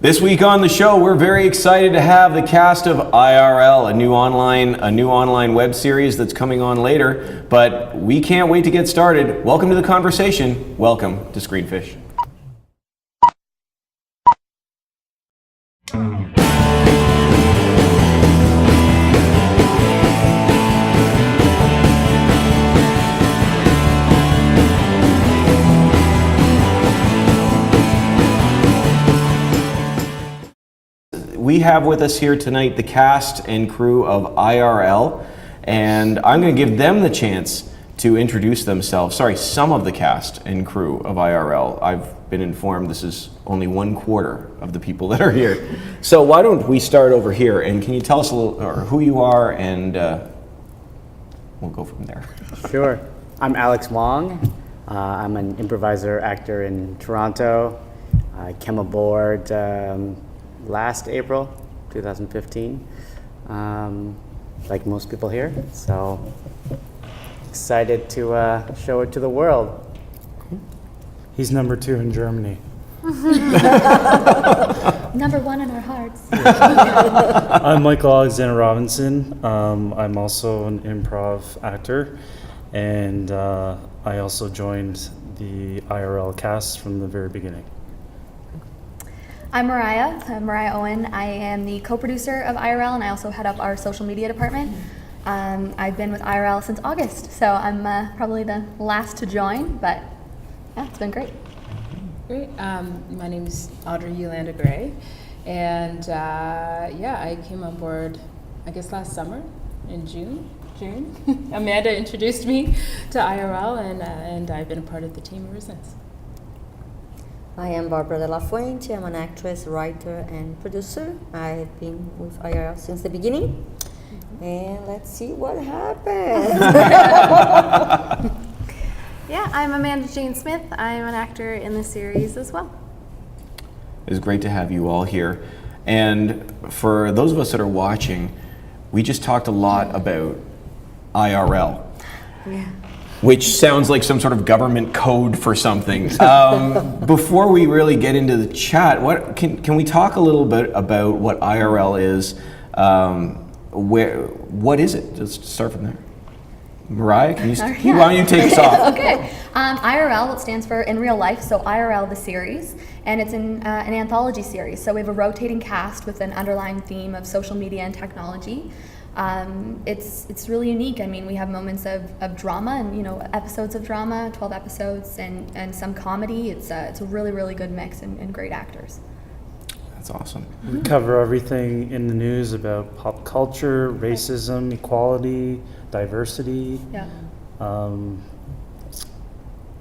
This week on the show, we're very excited to have the cast of IRL, a new online web series that's coming on later, but we can't wait to get started. Welcome to the conversation. Welcome to Screenfish. We have with us here tonight the cast and crew of IRL, and I'm going to give them the chance to introduce themselves. Sorry, some of the cast and crew of IRL. I've been informed this is only 1/4 of the people that are here. So why don't we start over here, and can you tell us a little or who you are, and we'll go from there. Sure. I'm Alex Wong. I'm an improviser actor in Toronto. I came aboard last April 2015, like most people here, so excited to show it to the world. He's number 2 in Germany. Number 1 in our hearts. I'm Michael Alexander Robinson. I'm also an improv actor, and I also joined the IRL cast from the very beginning. I'm Mariah Owen. I am the co-producer of IRL, and I also head up our social media department. I've been with IRL since August, so I'm probably the last to join, but yeah, it's been great. Great. My name is Audrey Yolanda Gray, and I came on board, I guess, last summer in June. Amanda introduced me to IRL, and I've been a part of the team ever since. I am Barbara de la Fuente. I'm an actress, writer, and producer. I've been with IRL since the beginning. And let's see what happens. Yeah, I'm Amanda Jane Smith. I'm an actor in the series as well. It's great to have you all here. And for those of us that are watching, we just talked a lot about IRL. Yeah. Which sounds like some sort of government code for something. Before we really get into the chat, can we talk a little bit about what IRL is? What is it? Let's start from there. Mariah, why don't you take us off? Okay. IRL, it stands for In Real Life, so IRL the series, and it's an anthology series. So we have a rotating cast with an underlying theme of social media and technology. It's really unique. I mean, we have moments of drama and, episodes of drama, 12 episodes, and some comedy. It's a really, really good mix and great actors. That's awesome. We cover everything in the news about pop culture, racism, equality, diversity. Yeah.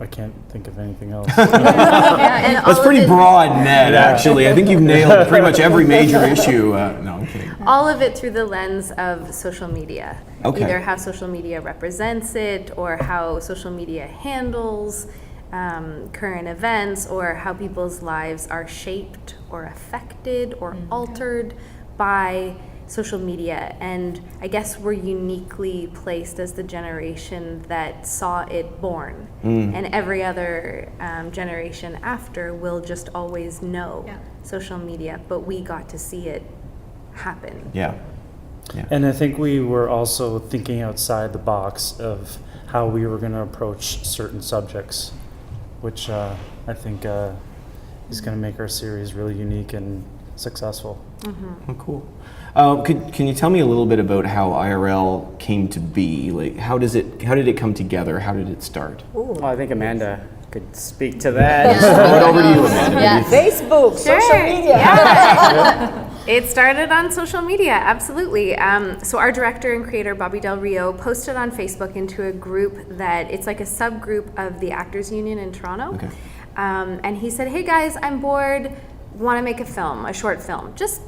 I can't think of anything else. That's pretty broad net, actually. I think you've nailed pretty much every major issue. No, I'm kidding. All of it through the lens of social media. Okay. Either how social media represents it, or how social media handles current events, or how people's lives are shaped or affected or altered by social media. And I guess we're uniquely placed as the generation that saw it born, and every other generation after will just always know social media, but we got to see it happen. Yeah. And I think we were also thinking outside the box of how we were going to approach certain subjects, which I think is going to make our series really unique and successful. Oh, cool. Can you tell me a little bit about how IRL came to be? Like, how did it come together? How did it start? Well, I think Amanda could speak to that. Throw it over to you, Amanda. Yeah. Facebook, social media. Yeah. It started on social media, absolutely. So our director and creator, Bobby Del Rio, posted on Facebook into a group that it's like a subgroup of the Actors Union in Toronto. Okay. And he said, "Hey guys, I'm bored, want to make a short film. Just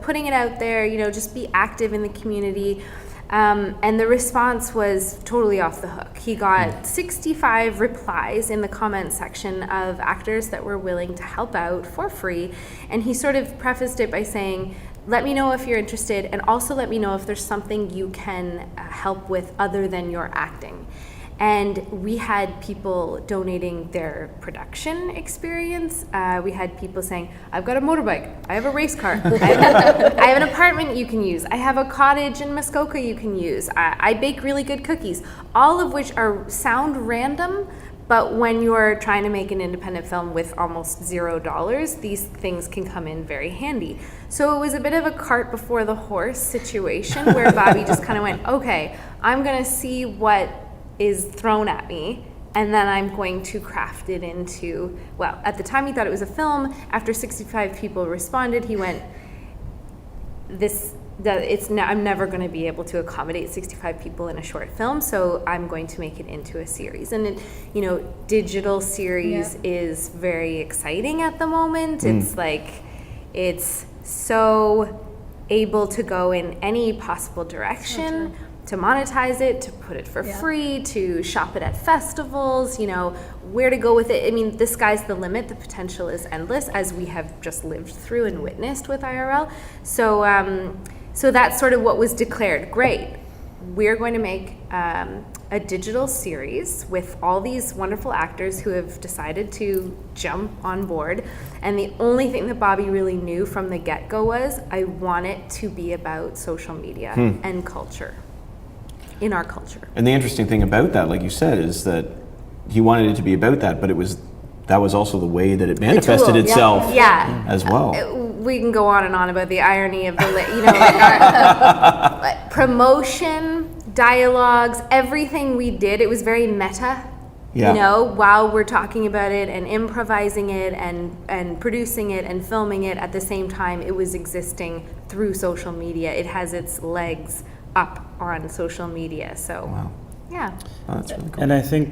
putting it out there, just be active in the community." And the response was totally off the hook. He got 65 replies in the comment section of actors that were willing to help out for free. And he sort of prefaced it by saying, let me know if you're interested, and also let me know if there's something you can help with other than your acting. And we had people donating their production experience. We had people saying, I've got a motorbike, I have a race car, I have an apartment you can use, I have a cottage in Muskoka you can use, I bake really good cookies, all of which sound random, but when you're trying to make an independent film with almost $0, these things can come in very handy. So it was a bit of a cart before the horse situation where Bobby just kind of went, okay, I'm gonna see what is thrown at me, and then I'm going to craft it into, well, at the time he thought it was a film. After 65 people responded, he went, I'm never going to be able to accommodate 65 people in a short film, so I'm going to make it into a series. And digital series is very exciting at the moment. It's like, it's so able to go in any possible direction. To monetize it, to put it for free, to shop it at festivals, where to go with it. I mean, the sky's the limit. The potential is endless, as we have just lived through and witnessed with IRL. So that's sort of what was declared. Great, we're going to make a digital series with all these wonderful actors who have decided to jump on board. And the only thing that Bobby really knew from the get-go was, I want it to be about social media and culture. In our culture. And the interesting thing about that, like you said, is that he wanted it to be about that, but that was also the way that it manifested itself as well. We can go on and on about the irony of our promotion, dialogues, everything we did, it was very meta. While we're talking about it and improvising it and producing it and filming it at the same time, it was existing through social media. It has its legs up on social media. So yeah. Oh, that's really cool. And I think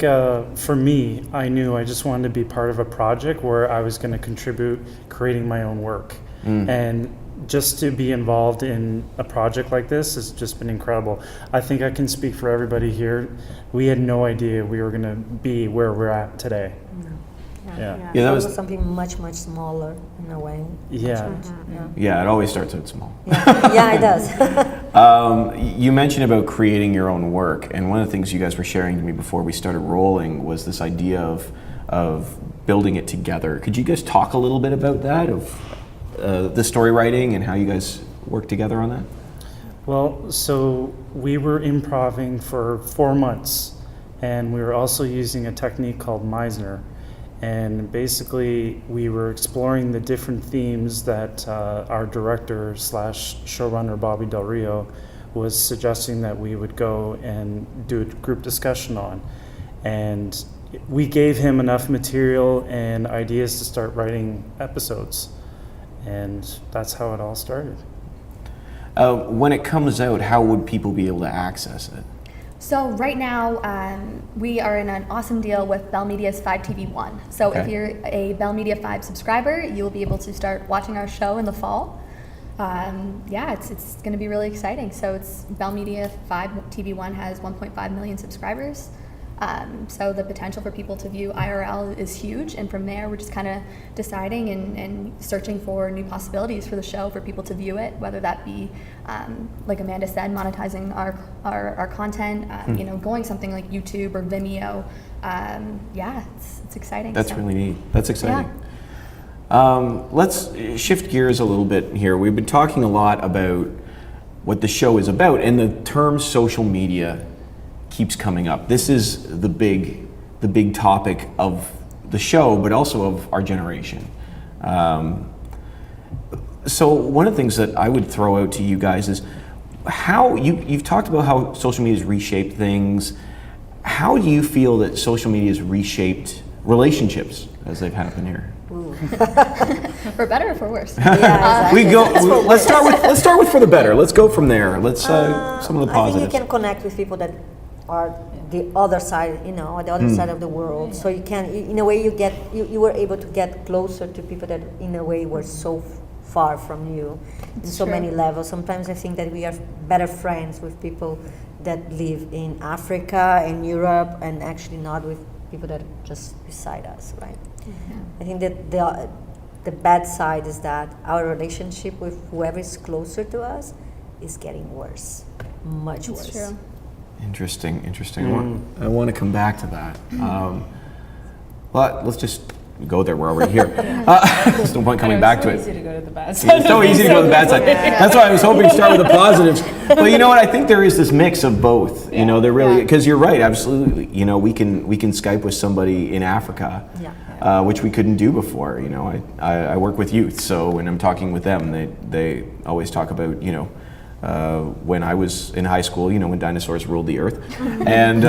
for me, I knew I just wanted to be part of a project where I was going to contribute creating my own work. And just to be involved in a project like this has just been incredible. I think I can speak for everybody here. We had no idea we were going to be where we're at today. That was something much, much smaller in a way. Yeah, it always starts out small. Yeah, it does. You mentioned about creating your own work, and one of the things you guys were sharing to me before we started rolling was this idea of building it together. Could you guys talk a little bit about that, of the story writing and how you guys work together on that? Well, so we were improvising for 4 months, and we were also using a technique called Meisner. And basically, we were exploring the different themes that our director / showrunner, Bobby Del Rio, was suggesting that we would go and do a group discussion on. And we gave him enough material and ideas to start writing episodes. And that's how it all started. When it comes out, how would people be able to access it? So right now, we are in an awesome deal with Bell Media's 5TV1. So if you're a Bell Media 5 subscriber, you will be able to start watching our show in the fall. It's going to be really exciting. So it's Bell Media 5 TV1 has 1.5 million subscribers. So the potential for people to view IRL is huge, and from there we're just kind of deciding and searching for new possibilities for the show for people to view it, whether that be, like Amanda said, monetizing our content, going something like YouTube or Vimeo. It's exciting. That's really neat. That's exciting. Let's shift gears a little bit here. We've been talking a lot about what the show is about, and the term social media keeps coming up. This is the big topic of the show, but also of our generation. So one of the things that I would throw out to you guys is how you've talked about how social media has reshaped things. How do you feel that social media has reshaped relationships as they've happened here? For better or for worse? Exactly. Let's start with for the better. Let's go from there. Let's some of the positives. I think you can connect with people that are the other side, the other side of the world. So you can, in a way, you were able to get closer to people that, in a way, were so far from you in so many levels. Sometimes I think that we are better friends with people that live in Africa and Europe, and actually not with people that are just beside us, right? I think that the bad side is that our relationship with whoever is closer to us is getting worse, much worse. True. Interesting. I want to come back to that. But let's just go there. We're already here. There's no point coming back to it. It's so easy to go to the bad side. It's so easy to go to the bad side. That's why I was hoping to start with the positives. But you know what? I think there is this mix of both. You know, they're really, because you're right, absolutely. You know, we can Skype with somebody in Africa, which we couldn't do before. You know, I work with youth, so when I'm talking with them, they always talk about, you know, when I was in high school, you know, when dinosaurs ruled the earth, and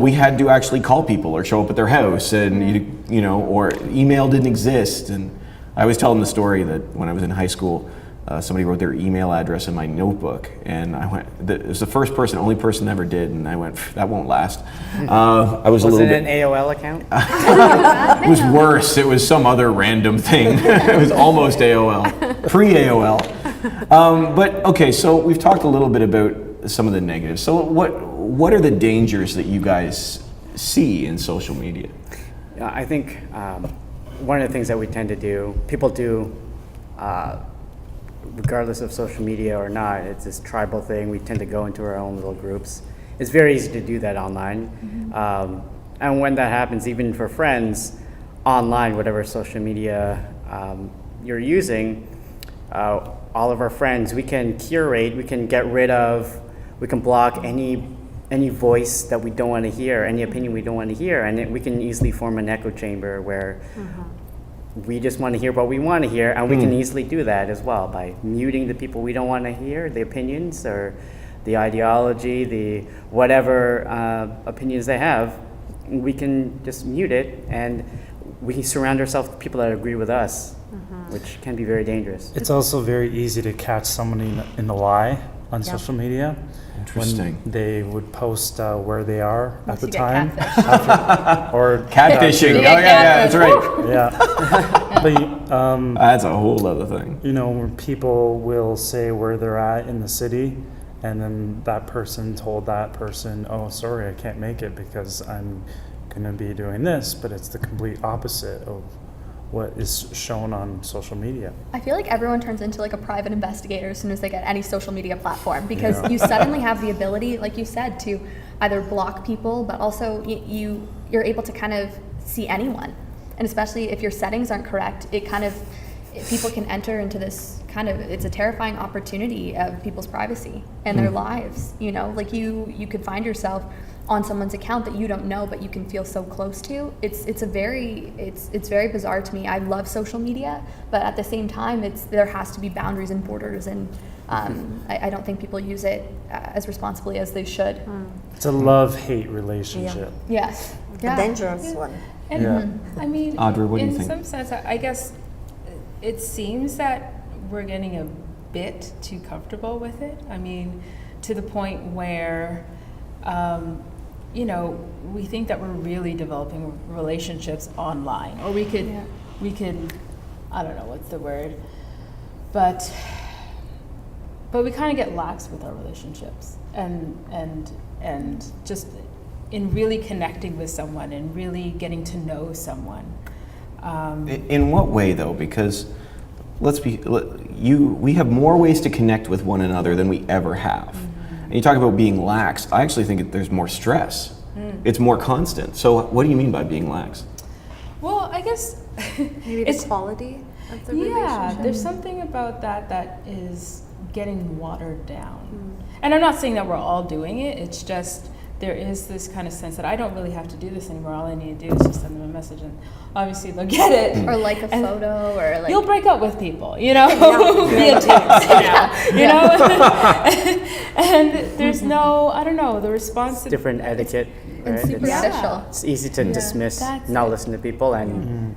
we had to actually call people or show up at their house, and you know, or email didn't exist. And I always tell them the story that when I was in high school, somebody wrote their email address in my notebook, and I went. It was the only person that ever did, and I went, that won't last. I was a little bit. Was it an AOL account? It was worse. It was some other random thing. It was almost AOL, pre-AOL. But okay, so we've talked a little bit about some of the negatives. So what are the dangers that you guys see in social media? I think one of the things that we tend to do, people do, regardless of social media or not, it's this tribal thing. We tend to go into our own little groups. It's very easy to do that online. And when that happens, even for friends, online, whatever social media you're using, all of our friends, we can curate, we can get rid of, we can block any voice that we don't want to hear, any opinion we don't want to hear, and we can easily form an echo chamber where we just want to hear what we want to hear, and we can easily do that as well by muting the people we don't want to hear, the opinions or the ideology, the whatever opinions they have. We can just mute it, and we surround ourselves with people that agree with us, which can be very dangerous. It's also very easy to catch somebody in the lie on social media. Interesting. When they would post where they are at the you get time. catfished. Or Catfishing. Yeah, that's right. yeah. But, That's a whole other thing. you know, when people will say where they're at in the city, and then that person told that person, oh, sorry, I can't make it because I'm going to be doing this, but it's the complete opposite of what is shown on social media. I feel like everyone turns into like a private investigator as soon as they get any social media platform, because you suddenly have the ability, like you said, to either block people, but also you're able to kind of see anyone. And especially if your settings aren't correct, people can enter into this it's a terrifying opportunity of people's privacy and their lives. You know, like you could find yourself on someone's account that you don't know, but you can feel so close to. It's very bizarre to me. I love social media, but at the same time, there has to be boundaries and borders, and I don't think people use it as responsibly as they should. It's a love-hate relationship. Yes. A dangerous one. And I mean, Audrey, what do you in think? some sense, I guess it seems that we're getting a bit too comfortable with it. I mean, to the point where, you know, we think that we're really developing relationships online, or we could, I don't know what's the word, but we kind of get lax with our relationships, and just in really connecting with someone and really getting to know someone. In what way, though? Because we have more ways to connect with one another than we ever have. And you talk about being lax. I actually think there's more stress. It's more constant. So what do you mean by being lax? Well, I guess Maybe the quality of the relationship. there's something about that is getting watered down. And I'm not saying that we're all doing it. It's just there is this kind of sense that I don't really have to do this anymore. All I need to do is just send them a message, and obviously they'll get it. Or like a photo, or like... You'll break up with people, you know, via text, you know? And there's no, I don't know, the response... Different etiquette, And right? superficial. It's easy to dismiss, That's not it. listen to people, and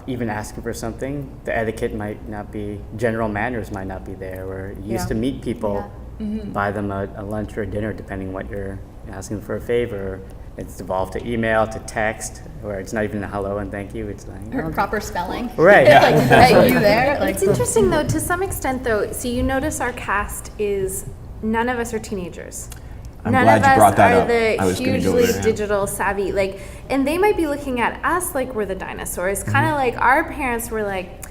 even asking for something. The etiquette might not be, general manners might not be there. We're used to meet people, buy them a lunch or a dinner, depending what you're asking for a favor. It's evolved to email, to text, where it's not even a hello and thank you. It's like, Or proper spelling. right. Like, hey, you there? Like, It's interesting though, to some extent though, so you notice our cast is, none of us are teenagers. I'm None glad of you us brought that are up. I was the gonna go hugely there, yeah. digital savvy, and they might be looking at us like we're the dinosaurs, kind of like our parents were like,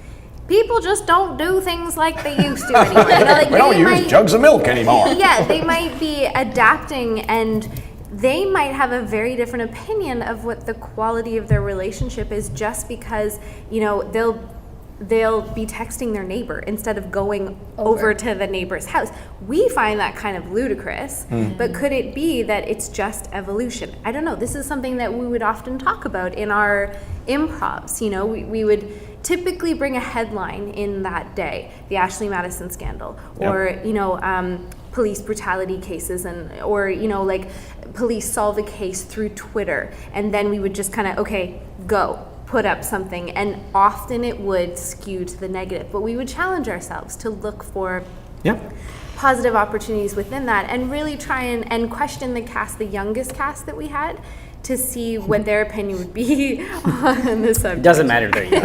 people just don't do things like they used to anymore. You know, like We don't they use might- jugs of milk anymore. Yeah, they might be adapting, and they might have a very different opinion of what the quality of their relationship is, just because, you know, they'll be texting their neighbor instead of going over to the neighbor's house. We find that kind of ludicrous, but could it be that it's just evolution? I don't know. This is something that we would often talk about in our improvs. You know, we would typically bring a headline in that day, the Ashley Madison scandal, or, you know, police brutality cases, or, you know, like police solve a case through Twitter, and then we would just kind of, okay, go. Put up something, and often it would skew to the negative, but we would challenge ourselves to look for positive opportunities within that, and really try and question the youngest cast that we had, to see what their opinion would be on the subject. It doesn't matter they're young.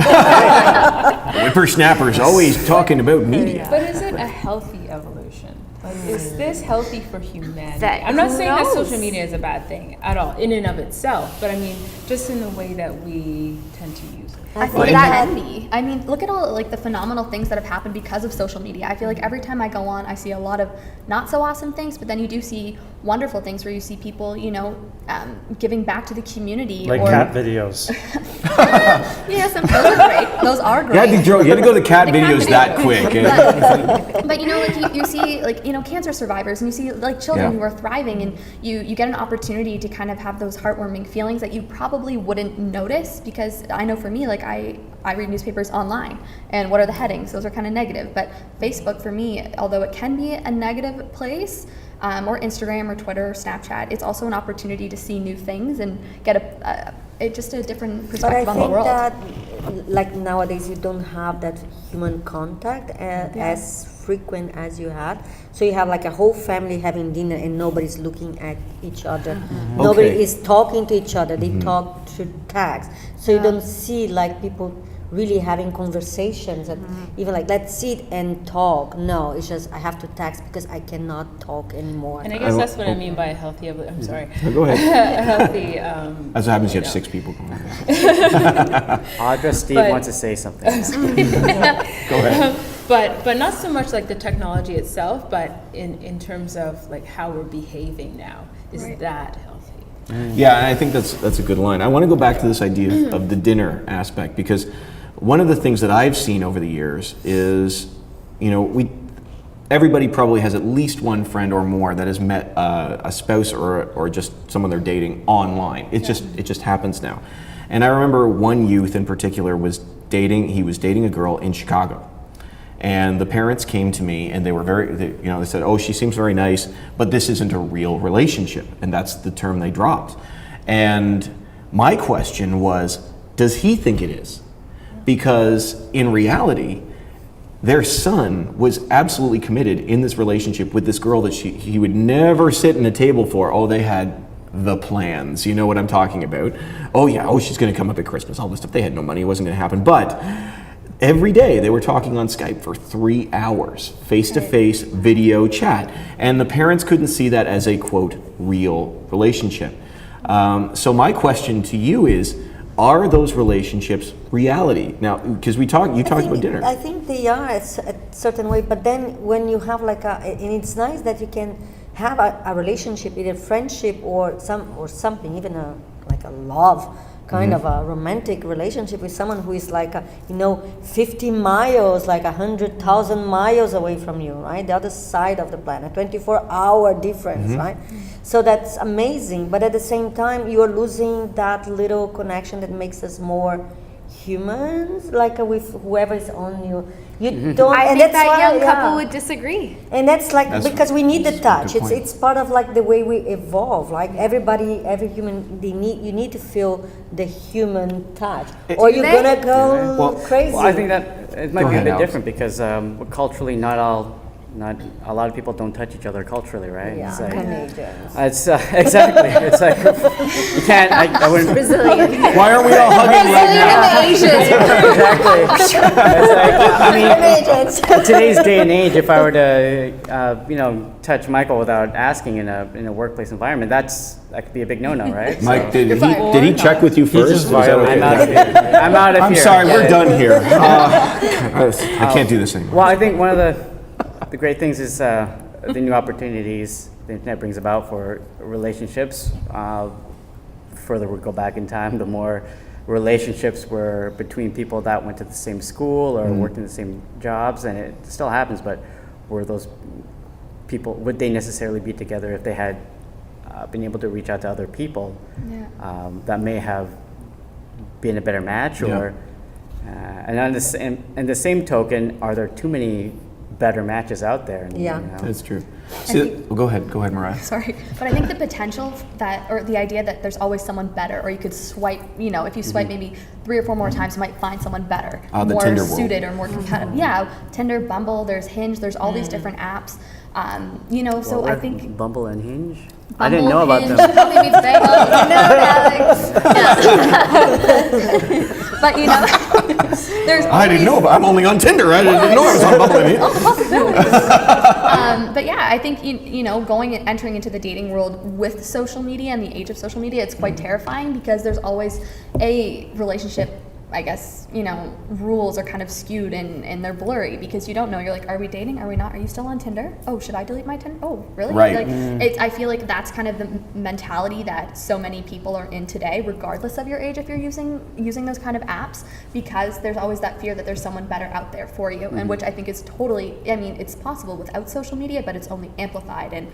Whippersnappers always talking about media. But is it a healthy evolution? Like, is this healthy for humanity? That- I'm not who saying that knows? social media is a bad thing at all, in and of itself, but I mean, just in the way that we tend to use it. I think that can be. I mean, look at all like the phenomenal things that have happened because of social media. I feel like every time I go on, I see a lot of not so awesome things, but then you do see wonderful things where you see people, you know, giving back to the community. Like or, cat videos. Yes, and those are great. Those are great. You had to go to the cat The cat videos that videos. quick. But you know, like you see, like, you know, cancer survivors, and you see like children who are thriving, and you get an opportunity to kind of have those heartwarming feelings that you probably wouldn't notice, because I know for me, like I read newspapers online, and what are the headings? Those are kind of negative. But Facebook for me, although it can be a negative place, or Instagram or Twitter or Snapchat, it's also an opportunity to see new things and get just a different But I perspective on the think world. that, like nowadays, you don't have that human contact as frequent as you had. So you have like a whole family having dinner and nobody's looking at each other. Nobody Okay. is talking to each other. They talk through text. So you don't see like people really having conversations and even like, let's sit and talk. No, it's just I have to text because I cannot talk anymore. And I guess that's what I mean by a healthy evolution. I'm sorry. No, go ahead. A healthy, As it happens, you you have know. 6 people going. Audra, Steve But- wants to say something. Go ahead. But not so much like the technology itself, but in terms of like how we're behaving now. Is that healthy? Yeah, and I think that's a good line. I want to go back to this idea of the dinner aspect, because one of the things that I've seen over the years is, you know, everybody probably has at least one friend or more that has met a spouse or just someone they're dating online. It just happens now. And I remember one youth in particular was dating a girl in Chicago. And the parents came to me, and they were they said, "Oh, she seems very nice, but this isn't a real relationship," and that's the term they dropped. And my question was, does he think it is? Because in reality, their son was absolutely committed in this relationship with this girl that he would never sit in a table for. Oh, they had the plans. You know what I'm talking about? Oh yeah. Oh, she's going to come up at Christmas. All this stuff. They had no money. It wasn't going to happen. But every day they were talking on Skype for 3 hours, face-to-face video chat. And the parents couldn't see that as a, quote, real relationship. So my question to you is, are those relationships reality? Now, because you talked about dinner. I think they are a certain way, but then when you have like and it's nice that you can have a relationship, either friendship or something, even a love, kind of a romantic relationship with someone who is like 50 miles, like 100,000 miles away from you, right? The other side of the planet, 24-hour difference, right? So that's amazing, but at the same time, you are losing that little connection that makes us more humans, like with whoever is on you. You don't. I and think that's that why, young yeah. couple would disagree. And that's like because we need the touch. good point. It's part of like the way we evolve. Like every human, you need to feel the human touch, or you're they? gonna go Well, crazy. Well, I think that it might Go be a ahead, bit Alex. different because culturally, not all not a lot of people don't touch each other culturally, right? Yeah, It's like, Canadians. it's exactly. It's like you can't. I wouldn't. Brazilian. Why aren't we all hugging right now? Exactly. It's like, I mean, in today's day and age, if I were to, touch Michael without asking in a workplace environment, that could be a big no-no, right? Mike, did he check with you first? just Is that violated okay? I'm out of here. I'm out of I'm here. sorry, Get we're it. done here. I can't do this anymore. Well, I think one of the great things is the new opportunities the internet brings about for relationships. Further we go back in time, the more relationships were between people that went to the same school or worked in the same jobs, and it still happens, but were those people, would they necessarily be together if they had been able to reach out to other people that may have been a better match? Or and on the same token, are there too many better matches out there? And, Yeah. That's true. See, go ahead, Mariah. Sorry, but I think the potential that, or the idea that there's always someone better, or you could swipe, if you swipe maybe 3 or 4 more times, you might find someone better, The more Tinder world. suited or more compatible. Yeah, Tinder, Bumble, there's Hinge, there's all these different apps. So I think Bumble and Hinge. I didn't know Bumble, about Hinge, them. Coffee Meets Bagel, Alex. But there's I didn't know about. I'm only on Tinder. I didn't know I was on Bumble. But yeah, I think entering into the dating world with social media and the age of social media, it's quite terrifying because there's always a relationship. I guess rules are kind of skewed and they're blurry because you don't know. You're like, are we dating? Are we not? Are you still on Tinder? Oh, should I delete my Tinder? Oh, really? Right. I feel like that's kind of the mentality that so many people are in today, regardless of your age, if you're using those kind of apps, because there's always that fear that there's someone better out there for you, and which I think is totally. I mean, it's possible without social media, but it's only amplified and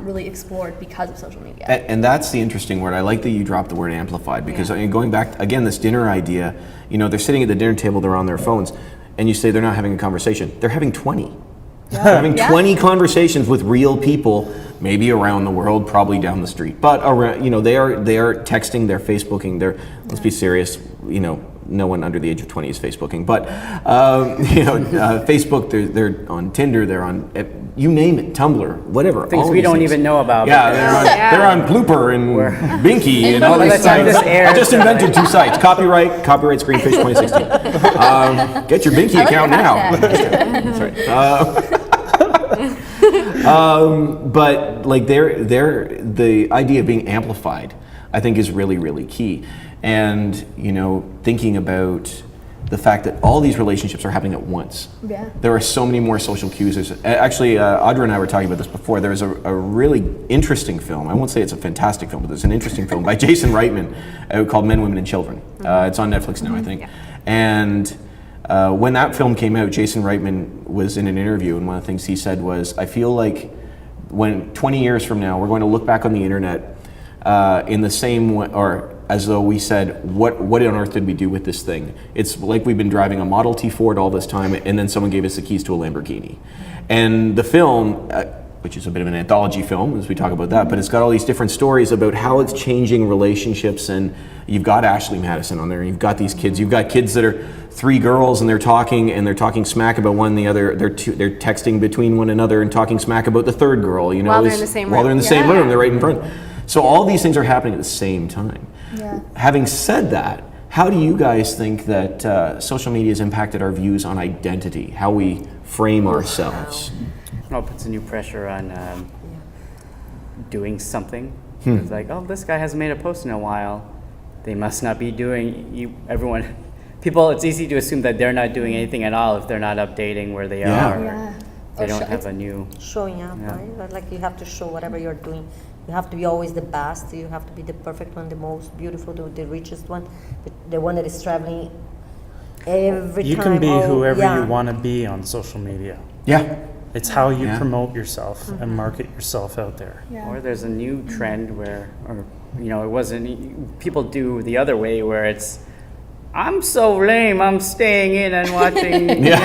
really explored because of social media. And that's the interesting word. I like that you dropped the word amplified because going back again, this dinner idea. They're sitting at the dinner table, they're on their phones, and you say they're not having a conversation. They're having 20. They're having 20 conversations with real people, maybe around the world, probably down the street. But around, they are texting, they're Facebooking. Let's be serious. No one under the age of 20 is Facebooking. But Facebook, they're on Tinder, they're on you name it, Tumblr, whatever. Things all we these don't things. even know about. Yeah, they're on Blooper and Binky and all By these the time sites. this airs- I just invented 2 sites. Copyright Screenfish 2016. Get your Binky account now. Sorry. But like the idea of being amplified, I think, is really, really key. And thinking about the fact that all these relationships are happening at once. Yeah. There are so many more social cues. Actually, Audrey and I were talking about this before. There's a really interesting film. I won't say it's a fantastic film, but there's an interesting film by Jason Reitman called Men, Women, and Children. It's on Netflix now, I think. Yeah. And when that film came out, Jason Reitman was in an interview, and one of the things he said was, I feel like when 20 years from now, we're going to look back on the internet in the same way, or as though we said, what on earth did we do with this thing? It's like we've been driving a Model T Ford all this time, and then someone gave us the keys to a Lamborghini. And the film, which is a bit of an anthology film, as we talk about that, but it's got all these different stories about how it's changing relationships, and you've got Ashley Madison on there, and you've got these kids. You've got kids that are 3 girls, and they're talking smack about one the other. They're texting between one another and talking smack about the third girl. While they're in the same While they're in room. the same Yeah. room, they're right in front. So all these things are happening at the same time. Yeah. Having said that, how do you guys think that social media has impacted our views on identity, how we frame ourselves? Well, it puts a new pressure on doing something. It's like, oh, this guy hasn't made a post in a while. They must not be doing. People. It's easy to assume that they're not doing anything at all if they're not updating where they Yeah. are. Yeah. They Or don't show- have a new. Showing up, Yeah. right? But, like, you have to show whatever you're doing. You have to be always the best. You have to be the perfect one, the most beautiful, the richest one, the one that is traveling every You time. can be whoever yeah. you want to be on social media. Yeah. It's how you Yeah. promote yourself and market yourself out there. Yeah. Or there's a new trend where, it wasn't. People do the other way where it's, I'm so lame. I'm staying in and watching Netflix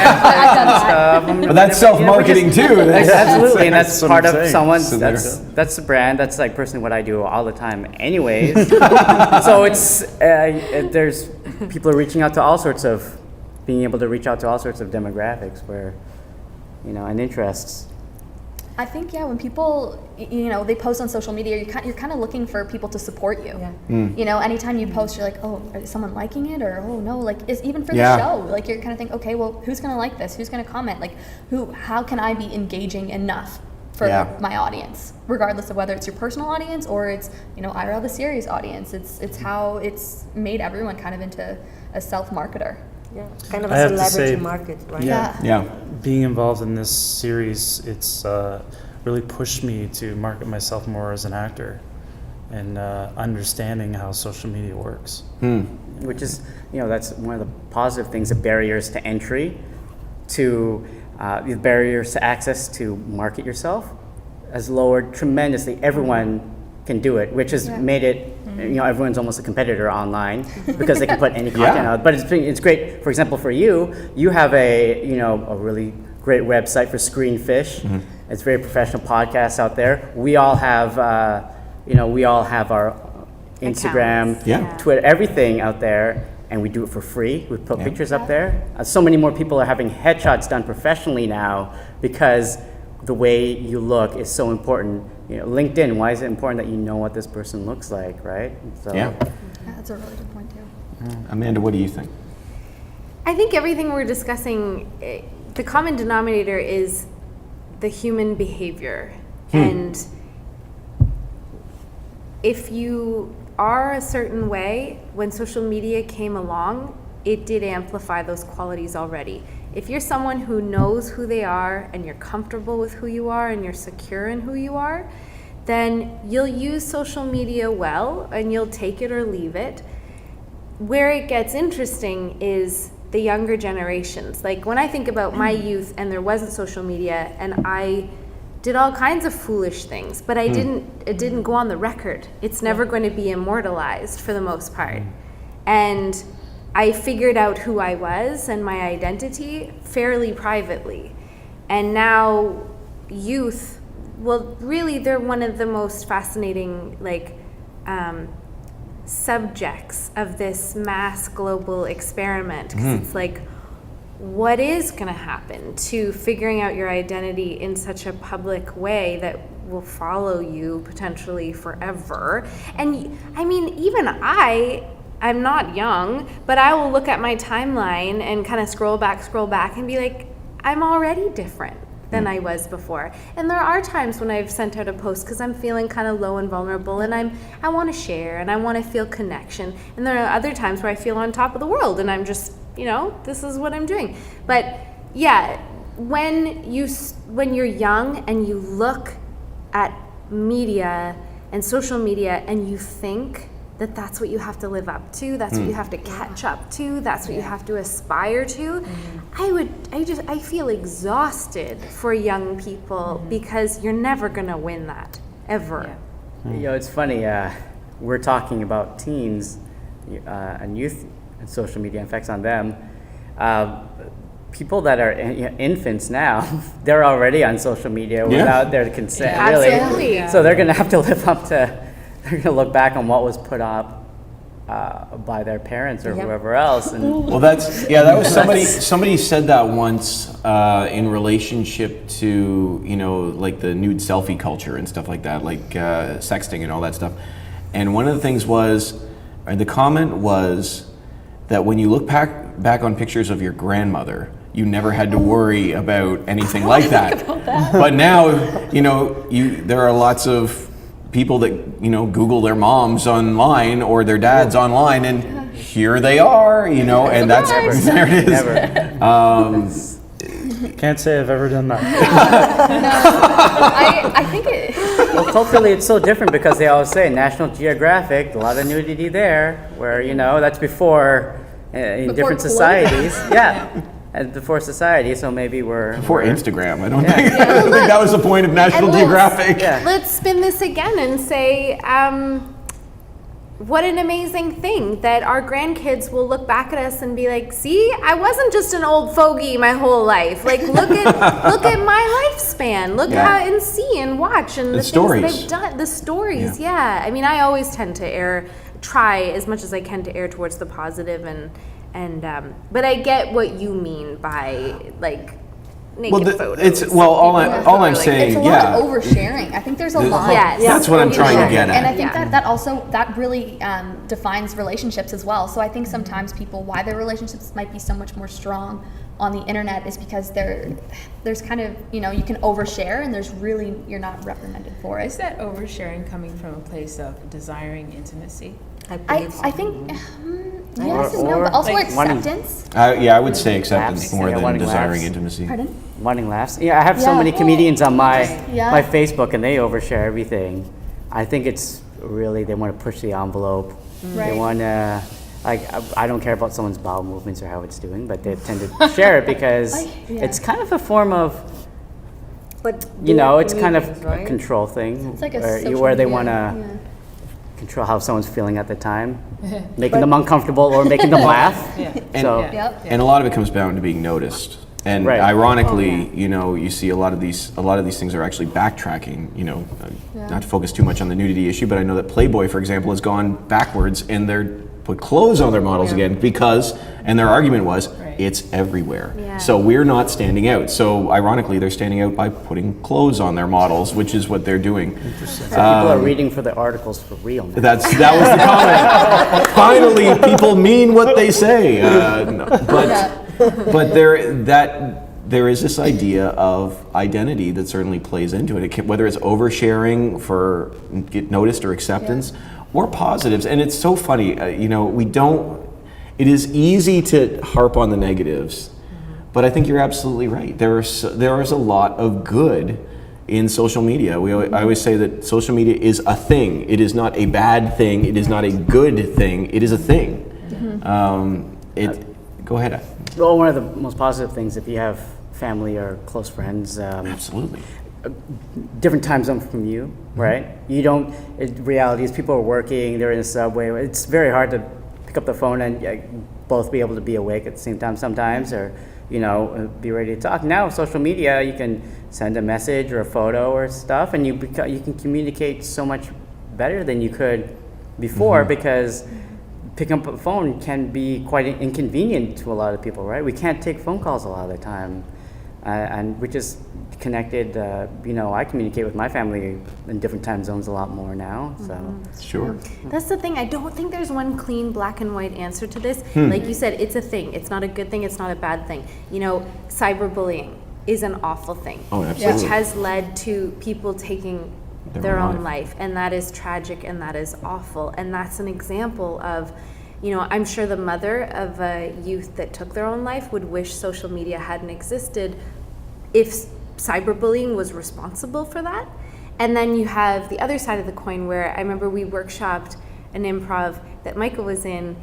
and stuff. But that's self-marketing too. Absolutely, and that's That's what part I'm of saying. someone's. So there you That's the brand. That's like personally what I do all the time, anyways. So it's there's people are reaching out to all sorts of, being able to reach out to all sorts of demographics where and interests. I think, when people, they post on social media, you're kind of looking for people to support you. Yeah. Anytime you post, you're like, oh, is someone liking it? Or, oh, no, like, even for Yeah. the show, like, you're kind of thinking, okay, well, who's going to like this? Who's going to comment? Like, how can I be engaging enough for my audience, regardless of whether it's your personal audience or it's, IRL the series audience. It's how it's made everyone kind of into a self-marketer. Yeah, kind of I a have to celebrity say- market, right? Yeah. Being involved in this series, it's really pushed me to market myself more as an actor and understanding how social media works. Which is, that's one of the positive things, the barriers to entry, to the barriers to access to market yourself has lowered tremendously. Everyone can do it, which has made it, everyone's almost a competitor online because they can put any content out. But it's great, for example, for you have a really great website for Screenfish. It's very professional podcasts out there. We all have, our Instagram, Accounts. Twitter, everything out there, and we do it for free. We put pictures up there. So many more people are having headshots done professionally now because the way you look is so important. LinkedIn, why is it important that you know what this person looks like, right? So, Yeah. That's a really good point, too. Amanda, what do you think? I think everything we're discussing, the common denominator is the human behavior. And if you are a certain way, when social media came along, it did amplify those qualities already. If you're someone who knows who they are and you're comfortable with who you are and you're secure in who you are, then you'll use social media well and you'll take it or leave it. Where it gets interesting is the younger generations. Like when I think about my youth and there wasn't social media and I did all kinds of foolish things, but it didn't go on the record. It's never going to be immortalized for the most part. And I figured out who I was and my identity fairly privately. And now youth, well, really they're one of the most fascinating subjects of this mass global experiment, because it's like, what is going to happen to figuring out your identity in such a public way that will follow you potentially forever? And I mean, even I'm not young, but I will look at my timeline and kind of scroll back and be like, I'm already different than I was before. And there are times when I've sent out a post because I'm feeling kind of low and vulnerable and I want to share and I want to feel connection. And there are other times where I feel on top of the world and I'm just, this is what I'm doing. But yeah, when you're young and you look at media and social media and you think that that's what you have to live up to, that's what you have to catch up to, that's what you have to aspire to. I feel exhausted for young people because you're never gonna win that, ever. It's funny, we're talking about teens and youth and social media effects on them. People that are infants now, they're already on social media without their consent, really. Absolutely. So they're gonna have to live up to, they're going to look back on what was put up by their parents or whoever else. And Well, that was somebody said that once in relationship to, like the nude selfie culture and stuff like that, like sexting and all that stuff. And one of the things was, the comment was that when you look back on pictures of your grandmother, you never had to worry about anything like that. But now, there are lots of people that Google their moms online or their dads online, and here they are, and that's there it is. Can't say I've ever done that. I think it. well, culturally, it's so different because they always say National Geographic, a lot of nudity there, where that's before in different societies. And before society, so maybe Before Instagram, I don't think that was the point of National Geographic. Let's spin this again and say, what an amazing thing that our grandkids will look back at us and be like, see, I wasn't just an old fogey my whole life. Like, look at my lifespan. Look how and see and watch and the stories. things that I've done. The stories, I mean, I always tend to try as much as I can to err towards the positive and but I get what you mean by naked photos. all I'm saying, It's a lot of oversharing. I think there's a lot. Yes. That's what I'm trying to get And I at. think that really defines relationships as well. So I think sometimes people, why their relationships might be so much more strong on the internet is because there's kind of, you can overshare and you're not reprimanded for Is it. that oversharing coming from a place of desiring intimacy? I think yes and no, but also like acceptance. I would say acceptance Laughs. more Yeah, than wanting desiring laughs. intimacy. Pardon? Wanting laughs. Yeah, I have so Yeah. many comedians on my Yeah. my Facebook, and they overshare everything. I think it's really they want to push the envelope. They Right. want to. Like, I don't care about someone's bowel movements or how it's doing, but they tend to share it because Yeah. it's kind of a form of, But it's kind of comedians, a right? control thing. It's like a where, social where they media, want to yeah. control how someone's feeling at the time, making them uncomfortable or making them laugh. And- So, Yep. And a lot of it comes down to being noticed. And Right. ironically, you see a lot of these things are actually backtracking. Not to focus too much on the nudity issue, but I know that Playboy, for example, has gone backwards and they're put clothes on their models again because, and their argument was, Right. it's everywhere. Yeah. So we're not standing out. So ironically, they're standing out by putting clothes on their models, which is what they're doing. people are reading for the articles for real now. That was the comment. Finally, people mean what they say. But there is this idea of identity that certainly plays into it. Whether it's oversharing for get noticed or acceptance, or positives. And it's so funny. We don't. It is easy to harp on the negatives, but I think you're absolutely right. There is a lot of good in social media. I always say that social media is a thing. It is not a bad thing. It is not a good thing. It is a thing. Go ahead. Well, one of the most positive things, if you have family or close friends, Absolutely. different time zone from you, right? You don't. Reality is people are working. They're in a subway. It's very hard to pick up the phone and both be able to be awake at the same time sometimes, or be ready to talk. Now, social media, you can send a message or a photo or stuff, and you can communicate so much better than you could before because picking up a phone can be quite inconvenient to a lot of people, right? We can't take phone calls a lot of the time, and we're just connected. I communicate with my family in different time zones a lot more now. So Sure. That's the thing. I don't think there's one clean black and white answer to this. Like you said, it's a thing. It's not a good thing. It's not a bad thing. Cyberbullying is an awful thing. Oh, absolutely. Which has led to people taking Their their own own life. And that is tragic and that is awful. And that's an example of, I'm sure the mother of a youth that took their own life would wish social media hadn't existed if cyberbullying was responsible for that. And then you have the other side of the coin where I remember we workshopped an improv that Michael was in,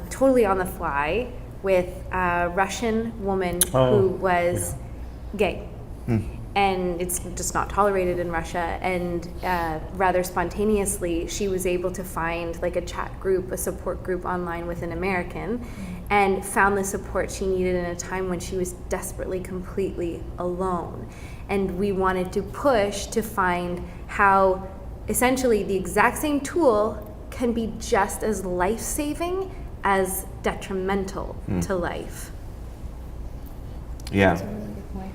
totally on the fly, with a Russian woman who was gay. And it's just not tolerated in Russia. And rather spontaneously, she was able to find like a chat group, a support group online with an American, and found the support she needed in a time when she was desperately, completely alone. And we wanted to push to find how essentially the exact same tool can be just as life-saving as detrimental to life. Yeah.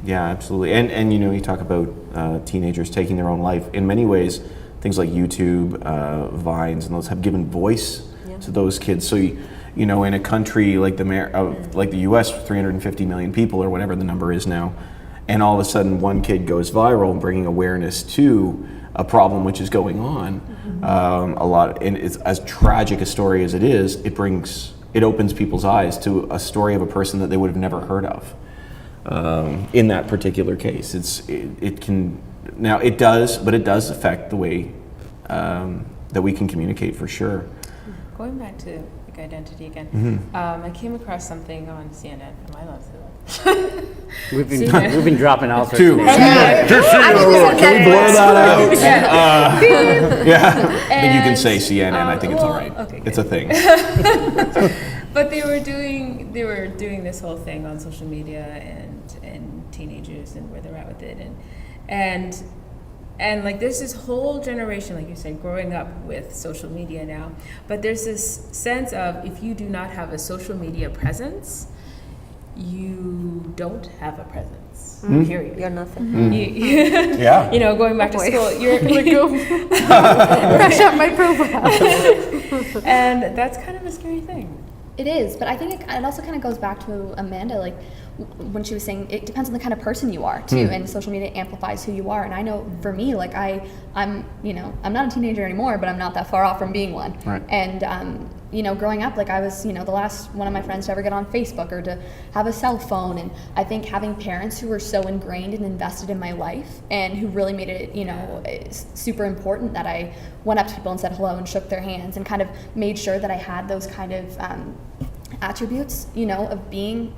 Yeah, absolutely. And you talk about teenagers taking their own life. In many ways, things like YouTube, Vines, and those have given voice to those kids. So, in a country like the U.S., 350 million people or whatever the number is now, and all of a sudden one kid goes viral, bringing awareness to a problem which is going on. A lot, and it's as tragic a story as it is. It opens people's eyes to a story of a person that they would have never heard of. In that particular case, it does affect the way that we can communicate for sure. Going back to identity again, I came across something on CNN. Am I allowed to say that? we've been dropping all sorts Two. of things. Can we blur that out? And you can say CNN. I think it's all right. Okay, it's a thing. But they were doing this whole thing on social media and teenagers and where they're at with it and like there's this whole generation, like you said, growing up with social media now. But there's this sense of if you do not have a social media presence, you don't have a presence. Period. You're nothing. Yeah. You know, going back to school, you're Brush up my profile. and that's kind of a scary thing. It is, but I think it also kind of goes back to Amanda, like when she was saying it depends on the kind of person you are too, and social media amplifies who you are. And I know for me, like I'm I'm not a teenager anymore, but I'm not that far off from being one. Right. And growing up, like I was, the last one of my friends to ever get on Facebook or to have a cell phone. And I think having parents who were so ingrained and invested in my life and who really made it, super important that I went up to people and said hello and shook their hands and kind of made sure that I had those kind of attributes, of being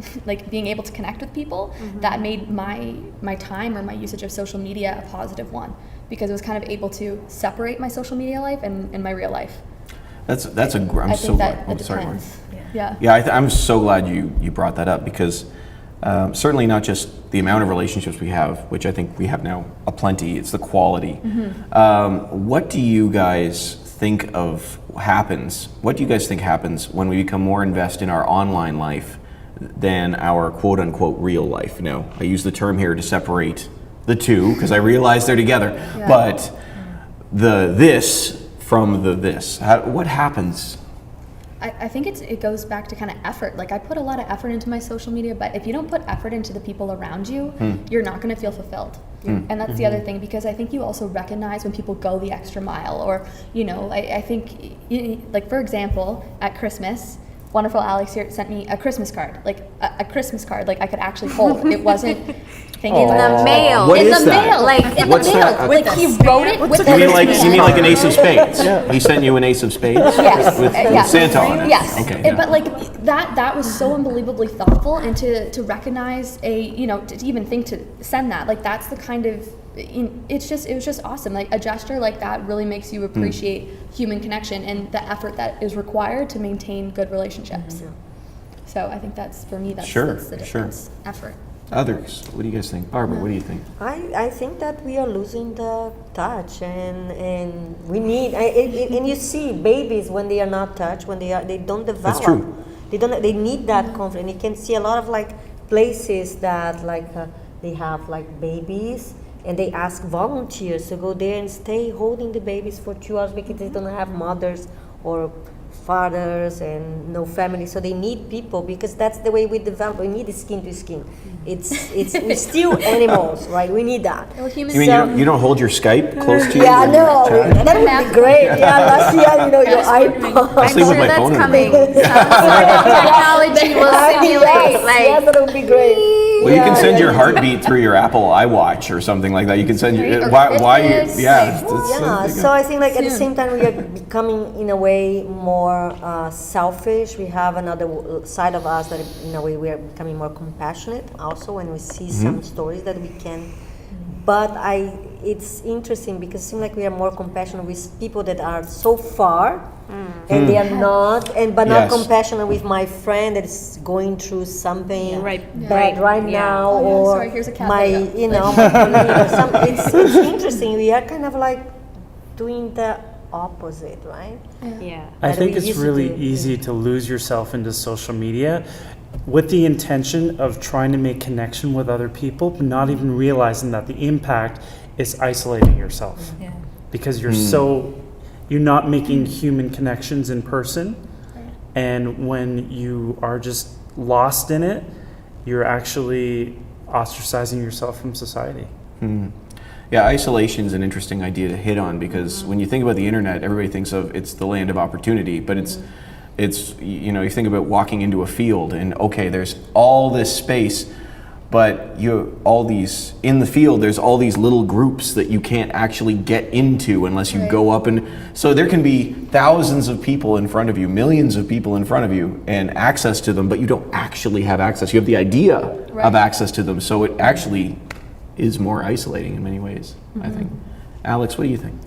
able to connect with people, that made my time or my usage of social media a positive one, because it was kind of able to separate my social media life and my real life. I'm so glad. It Sorry, Mark. depends. Yeah. Yeah, I'm so glad you brought that up, because certainly not just the amount of relationships we have, which I think we have now aplenty, it's the quality. What do you guys think happens when we become more invested in our online life than our quote unquote real life? Now, I use the term here to separate the two because I realize they're together, but the this from the this. What happens? I think it goes back to kind of effort. Like I put a lot of effort into my social media, but if you don't put effort into the people around you, you're not going to feel fulfilled. And that's the other thing, because I think you also recognize when people go the extra mile, or, I think, like for example, at Christmas, wonderful Alex here sent me a Christmas card, like a Christmas card, like I could actually hold. It wasn't. In the mail. What in is the that? mail, like in What's the mail. that? Like he wrote it with You mean like an ace of spades? He sent you an ace of spades? Yes. With Santa on it? Yes. Okay. But like that was so unbelievably thoughtful, and to recognize to even think to send that, like that's the kind of, it was just awesome. Like a gesture like that really makes you appreciate human connection and the effort that is required to maintain good relationships. So I think that's, for me, that's the difference. Effort. Others, what do you guys think? Barbara, what do you think? I think that we are losing the touch, and we need. And you see, babies when they are not touched, when they don't develop. That's true. They need that confidence. You can see a lot of places that they have babies, and they ask volunteers to go there and stay holding the babies for 2 hours because they don't have mothers or fathers and no family, so they need people, because that's the way we develop. We need skin to skin. We're still animals, right? We need that. Well, You mean you don't hold your Skype close to you? Yeah, when you're no, chatting? that would be great. Yeah, last year, your iPod. I sleep with my that's phone in the coming. middle. Some sort of technology will simulate, Yes, that would be great. Well, you can send your heartbeat through your Apple iWatch or something like that. You can send Right, or why you Fitbits, Yeah, so I think at the Soon. same time we are becoming in a way more selfish. We have another side of us that in a way we are becoming more compassionate also when we see some stories that we can. But it's interesting because it seems like we are more compassionate with people that are so far and they are not, but not Yes. compassionate with my friend that is going through something bad right Yeah. now, Oh, yeah, or sorry, here's a cat my, video. my colleague or something. It's interesting. We are kind of doing the opposite, right? Yeah. I That think we it's used to really do. easy to lose yourself into social media with the intention of trying to make connection with other people, but not even realizing that the impact is isolating yourself. Because you're not making human connections in person. And when you are just lost in it, you're actually ostracizing yourself from society. Yeah, isolation is an interesting idea to hit on, because when you think about the internet, everybody thinks of it's the land of opportunity, but it's you think about walking into a field and okay, there's all this space, but in the field there's all these little groups that you can't actually get into unless you go up, and so there can be thousands of people in front of you, millions of people in front of you, and access to them, but you don't actually have access. You have the idea of access to them, so it actually is more isolating in many ways, I think. Alex, what do you think?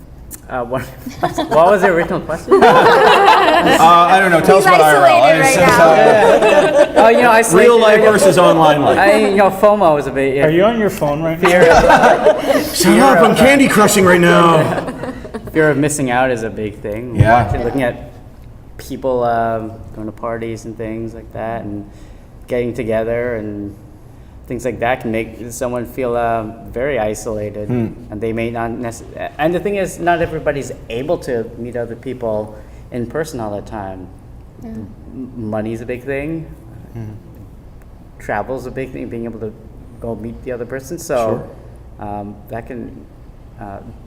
What was the original question? I don't know. Tell us about IRL. isolated right Oh, isolation. Real life versus online life. FOMO is a bit. Are you on your phone right now? Shut up! I'm candy crushing right now. Fear of missing out is a big thing. Yeah. Looking at people going to parties and things like that, and getting together and things like that can make someone feel very isolated, and they may not necessarily. And the thing is, not everybody's able to meet other people in person all the time. Money's a big thing. Travel's a big thing. Being able to go meet the other person, so that can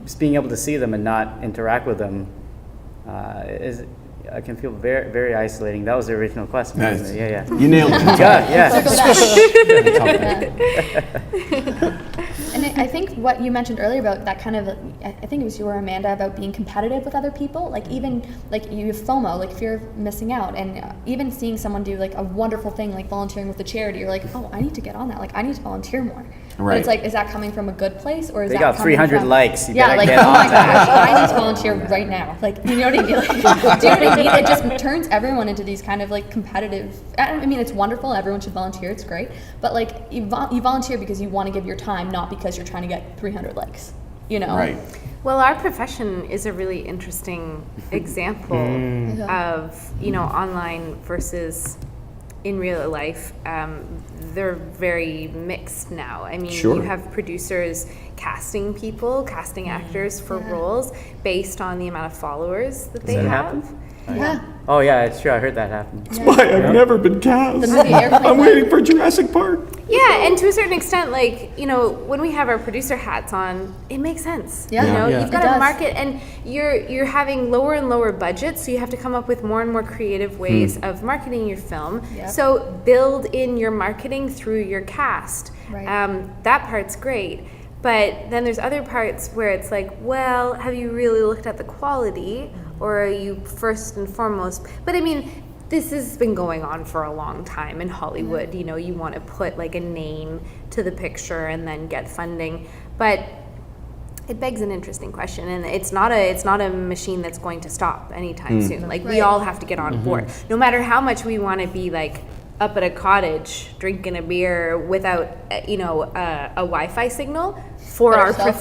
just being able to see them and not interact with them I can feel very, very isolating. That was the original question. Nice. Wasn't it? Yeah. You nailed it. And I think what you mentioned earlier about that kind of, I think it was you or Amanda, about being competitive with other people, like even like you have FOMO, like fear of missing out, and even seeing someone do like a wonderful thing like volunteering with a charity, you're like, oh, I need to get on that, like I need to volunteer more. Right. But it's like, is that coming from a good place, or is They that got coming 300 from, likes. You yeah, better like, get oh on my that. gosh, I need to volunteer right now. Like, you know what I mean? Like, do you know what I mean? It just turns everyone into these kind of like competitive. I mean, it's wonderful. Everyone should volunteer. It's great. But like, you volunteer because you want to give your time, not because you're trying to get 300 likes. You know? Right. Well, our profession is a really interesting example of, you know, online versus in real life. They're very mixed now. I mean, Sure. you have producers casting people, casting actors for roles based on the amount of followers that they that have. happen? Yeah. Oh yeah, it's true. I heard that happen. That's why I've never been cast. The movie Airplane I'm Life. waiting for Jurassic Park. Yeah, and to a certain extent, like, you know, when we have our producer hats on, it makes sense. Yeah. You know, Yeah. you've got It to does. market, and you're having lower and lower budgets, so you have to come up with more and more creative ways of marketing your film. Yep. So build in your marketing through your cast. Right. That part's great. But then there's other parts where it's like, well, have you really looked at the quality, or are you first and foremost? But I mean, this has been going on for a long time in Hollywood. You know, you want to put like a name to the picture and then get funding. But it begs an interesting question, and it's not a machine that's going to stop anytime soon. Like, we Right. all have to get on board. No matter how much we want to be like up at a cottage drinking a beer without a Wi-Fi signal for Better our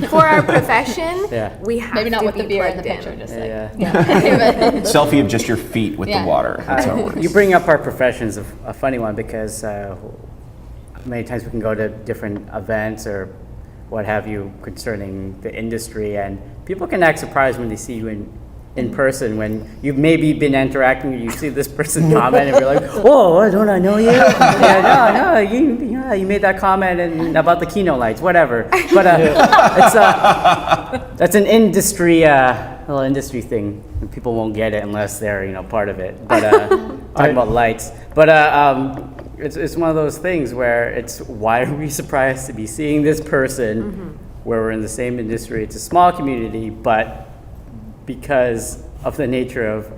for our profession, we have Maybe not to with be the beer in the plugged picture, just like. Yeah. Selfie of just your feet with the water. That's how it works. You bring up our profession's a funny one, because many times we can go to different events or what have you concerning the industry, and people can act surprised when they see you in person, when you've maybe been interacting, you see this person comment and you're like, oh, don't I know you? Yeah, you made that comment about the Kino lights, whatever. But that's an industry, little industry thing. People won't get it unless they're part of it. But talking about lights, but it's one of those things where it's, why are we surprised to be seeing this person where we're in the same industry? It's a small community, but because of the nature of,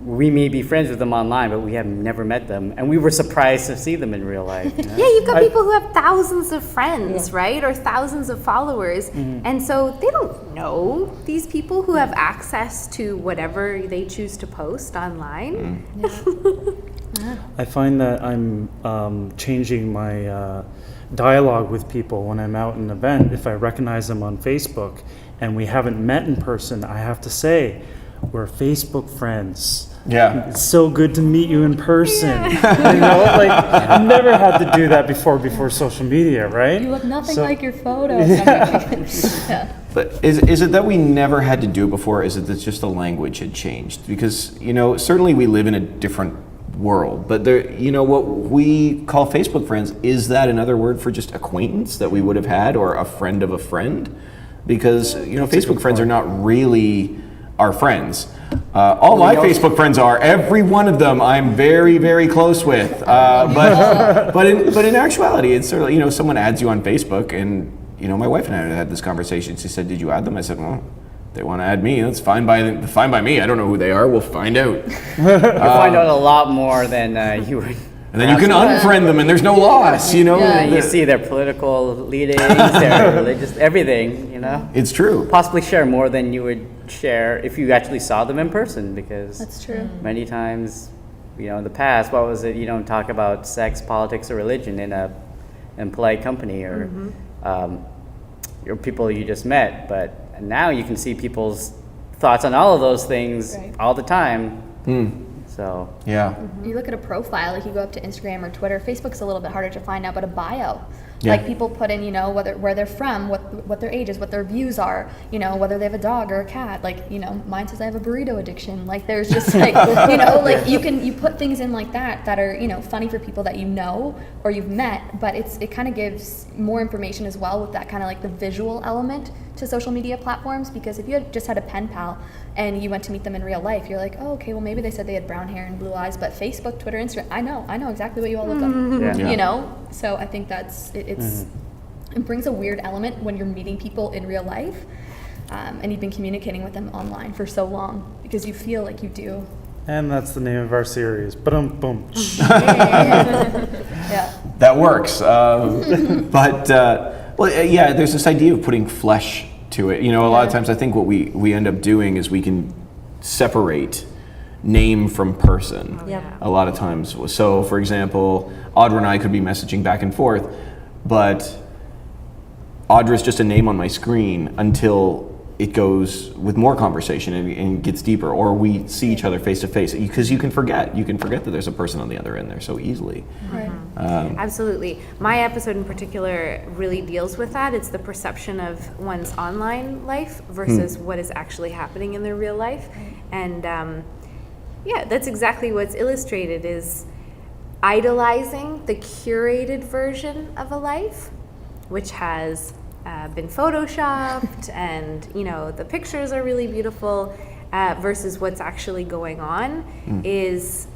we may be friends with them online, but we have never met them, and we were surprised to see them in real life. Yeah, you've got people who have thousands of friends, right? Or thousands of followers. And so they don't know these people who have access to whatever they choose to post online. I find that I'm changing my dialogue with people when I'm out in an event. If I recognize them on Facebook and we haven't met in person, I have to say, we're Facebook friends. Yeah. It's so good to meet you in person. Like, I've never had to do that before social media, right? You look nothing So- like your photos. Yeah. But is it that we never had to do it before? Is it that just the language had changed? Because, certainly we live in a different world, but there, what we call Facebook friends, is that another word for just acquaintance that we would have had, or a friend of a friend? Because, Facebook friends are not really our friends. All my Facebook friends are, every one of them I'm very, very close with. But in actuality, it's sort of, someone adds you on Facebook, and, my wife and I had this conversation. She said, did you add them? I said, well, they want to add me, that's fine by me. I don't know who they are. We'll find out. You'll find out a lot more than you would. And then you can unfriend them, and there's no loss, You see their political leanings, their religious, everything, It's true. Possibly share more than you would share if you actually saw them in person, because That's true. many times, in the past, what was it? You don't talk about sex, politics, or religion in polite company, or your people you just met. But now you can see people's thoughts on all of those things Right. all the time. So Yeah. You look at a profile, like you go up to Instagram or Twitter. Facebook's a little bit harder to find out, but a bio. Yeah. Like people put in, where they're from, what their age is, what their views are, whether they have a dog or a cat. Like, mine says I have a burrito addiction. Like there's just like, like you put things in like that are, funny for people that or you've met, but it kind of gives more information as well with that kind of like the visual element to social media platforms, because if you had just had a pen pal and you went to meet them in real life, you're like, oh, okay, well maybe they said they had brown hair and blue eyes, but Facebook, Twitter, Instagram, I know exactly what you all look like. Yeah. So I think it brings a weird element when you're meeting people in real life, and you've been communicating with them online for so long because you feel like you do. And that's the name of our series. Boom. Yeah. That works. But, there's this idea of putting flesh to it. A lot of times I think what we end up doing is we can separate name from person a lot of times. So, for example, Audrey and I could be messaging back and forth, but Audrey's just a name on my screen until it goes with more conversation and gets deeper, or we see each other face to face, because you can forget that there's a person on the other end there so easily. Right. Absolutely. My episode in particular really deals with that. It's the perception of one's online life versus what is actually happening in their real life. And that's exactly what's illustrated, is idolizing the curated version of a life, which has been photoshopped and the pictures are really beautiful, versus what's actually going on is,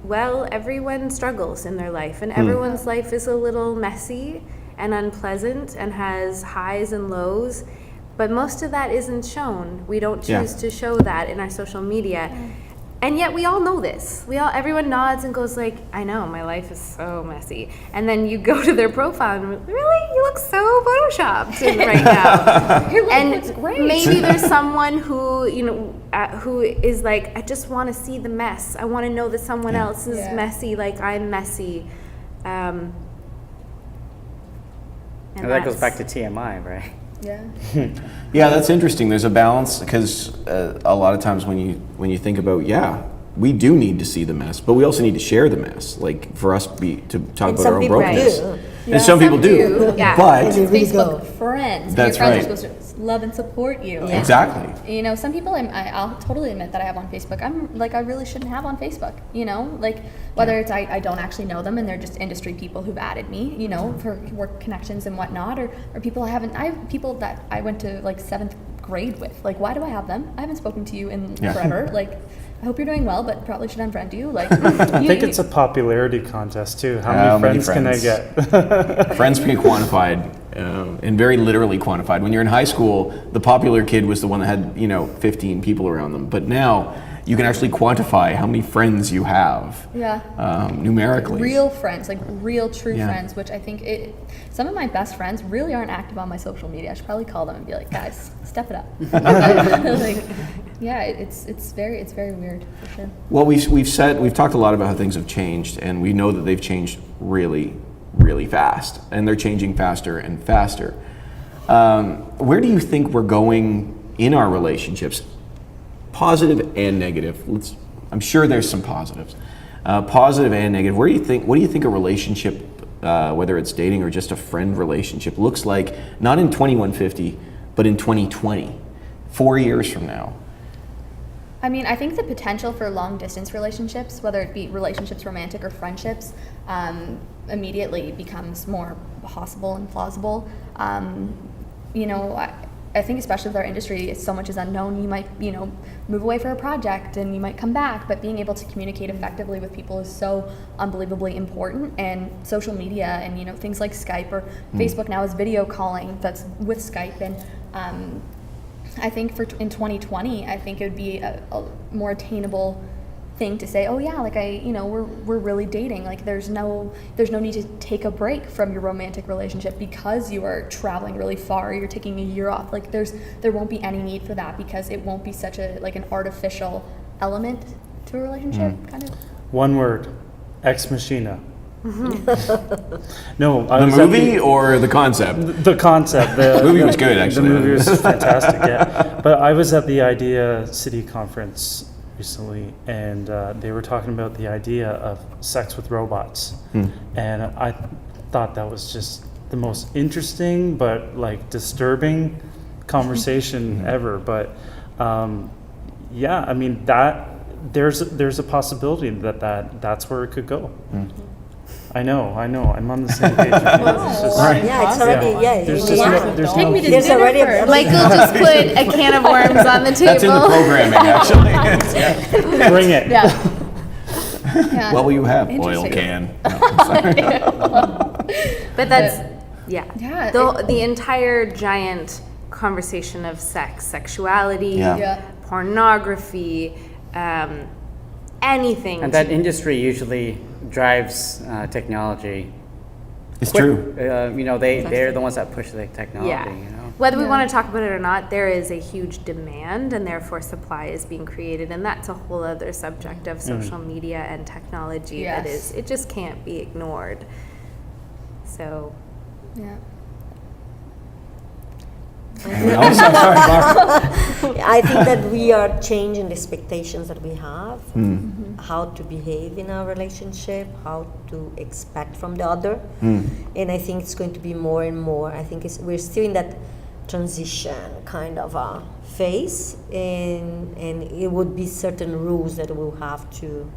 well, everyone struggles in their life, and everyone's life is a little messy and unpleasant and has highs and lows, but most of that isn't shown. We don't choose to show that in our social media. And yet we all know this. Everyone nods and goes like, I know, my life is so messy. And then you go to their profile and really, you look so photoshopped right now. Your life And looks great. maybe there's someone who, who is like, I just want to see the mess. I want to know that someone else is messy like I'm messy. And that goes back to TMI, right? Yeah. Yeah, that's interesting. There's a balance, because a lot of times when you think about, we do need to see the mess, but we also need to share the mess. Like for us to talk about our own brokenness. And some people do. Yeah. But Facebook friends. That's Your friends right. are supposed to love and support you. Yeah. exactly. Some people I'll totally admit that I have on Facebook. I'm like, I really shouldn't have on Facebook. Like whether it's I don't actually know them and they're just industry people who've added me, for work connections and whatnot, or people I have people that I went to like 7th grade with. Like, why do I have them? I haven't spoken to you in forever. Like, I hope you're doing well, but probably should unfriend you. Like, I think it's a popularity contest too. How many friends can I get? Friends can be quantified, and very literally quantified. When you're in high school, the popular kid was the one that had 15 people around them. But now you can actually quantify how many friends you have. Numerically. Real friends, like real true friends, which I think some of my best friends really aren't active on my social media. I should probably call them and be like, guys, step it up. It's very weird for sure. Well, we've talked a lot about how things have changed, and we know that they've changed really, really fast, and they're changing faster and faster. Where do you think we're going in our relationships? Positive and negative. I'm sure there's some positives. Positive and negative. What do you think a relationship, whether it's dating or just a friend relationship, looks like, not in 2150, but in 2020, 4 years from now? I mean, I think the potential for long distance relationships, whether it be relationships, romantic or friendships, immediately becomes more possible and plausible. I think especially with our industry, so much is unknown. You might, move away for a project and you might come back, but being able to communicate effectively with people is so unbelievably important. And social media and, things like Skype or Facebook now is video calling that's with Skype. And I think in 2020, I think it would be a more attainable thing to say, oh yeah, like we're really dating. Like there's no need to take a break from your romantic relationship because you are traveling really far, you're taking a year off. Like there won't be any need for that, because it won't be such an artificial element to a relationship, kind of. One word, ex machina. No, The movie or the concept? The concept. The movie was good, actually. The movie was fantastic, yeah. But I was at the Idea City Conference recently, and they were talking about the idea of sex with robots, and I thought that was just the most interesting but like disturbing conversation ever. But yeah, I mean that there's a possibility that's where it could go. I know. I'm on the same page. It's just, Yeah, it's already, There's just no, there's Take no me to There's dinner already a- first. Michael just put a can of worms on the table. That's in the programming, actually. Yeah. bring it. Yeah. Yeah. What will you have? Oil Interesting. can. No, I'm sorry. But that's, yeah. Yeah, The entire giant conversation of sex, sexuality, Yeah. Yeah. pornography, anything. And that industry usually drives technology. It's quick. true. They're the ones that push the technology. Yeah. You know. Whether we Yeah. want to talk about it or not, there is a huge demand and therefore supply is being created. And that's a whole other subject of social media and technology that Yes. it just can't be ignored. So, Yeah. I'm sorry, Barbara. I think that we are changing the expectations that we have, how to behave in our relationship, how to expect from the other, and I think it's going to be more and more. I think we're still in that transition kind of phase, and it would be certain rules that we'll have to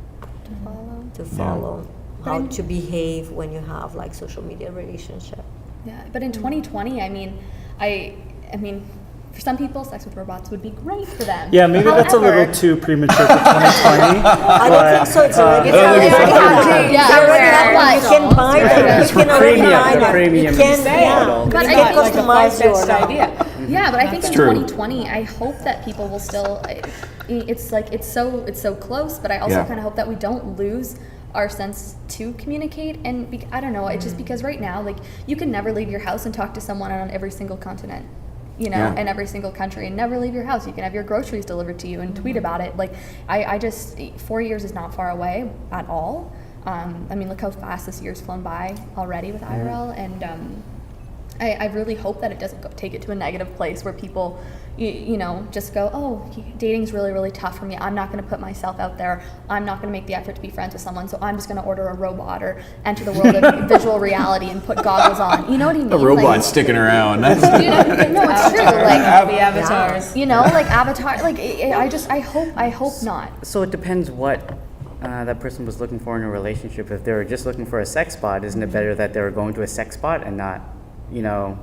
follow. How to behave when you have like social media relationship. Yeah, but in 2020, I mean, I mean, for some people, sex with robots would be great for them. Yeah, maybe that's a However- little too premature for 2020. I don't think so. It's already already happening. Yeah, It's already somewhere. happening. You can buy them. You can already buy The them. premium You can, model. But you I can think- customize your idea. Yeah, but I think in true. 2020, I hope that people will still. It's like it's so close, but I also Yeah. kind of hope that we don't lose our sense to communicate. And I don't know, it's just because right now, like you can never leave your house and talk to someone on every single continent. You know, Yeah. in every single country, and never leave your house. You can have your groceries delivered to you and tweet about it. Like, I just 4 years is not far away at all. I mean, look how fast this year's flown by already with IRL, and I really hope that it doesn't take it to a negative place where people, you know, just go, oh, dating's really, really tough for me. I'm not going to put myself out there. I'm not going to make the effort to be friends with someone, so I'm just going to order a robot or enter the world of visual reality and put goggles on. You know what I mean? A robot's sticking around. That's You know, no, it's true. Like, The avatars. you know, like Avatar. Like, I hope not. So it depends what that person was looking for in a relationship. If they were just looking for a sex bot, isn't it better that they were going to a sex bot and not, you know?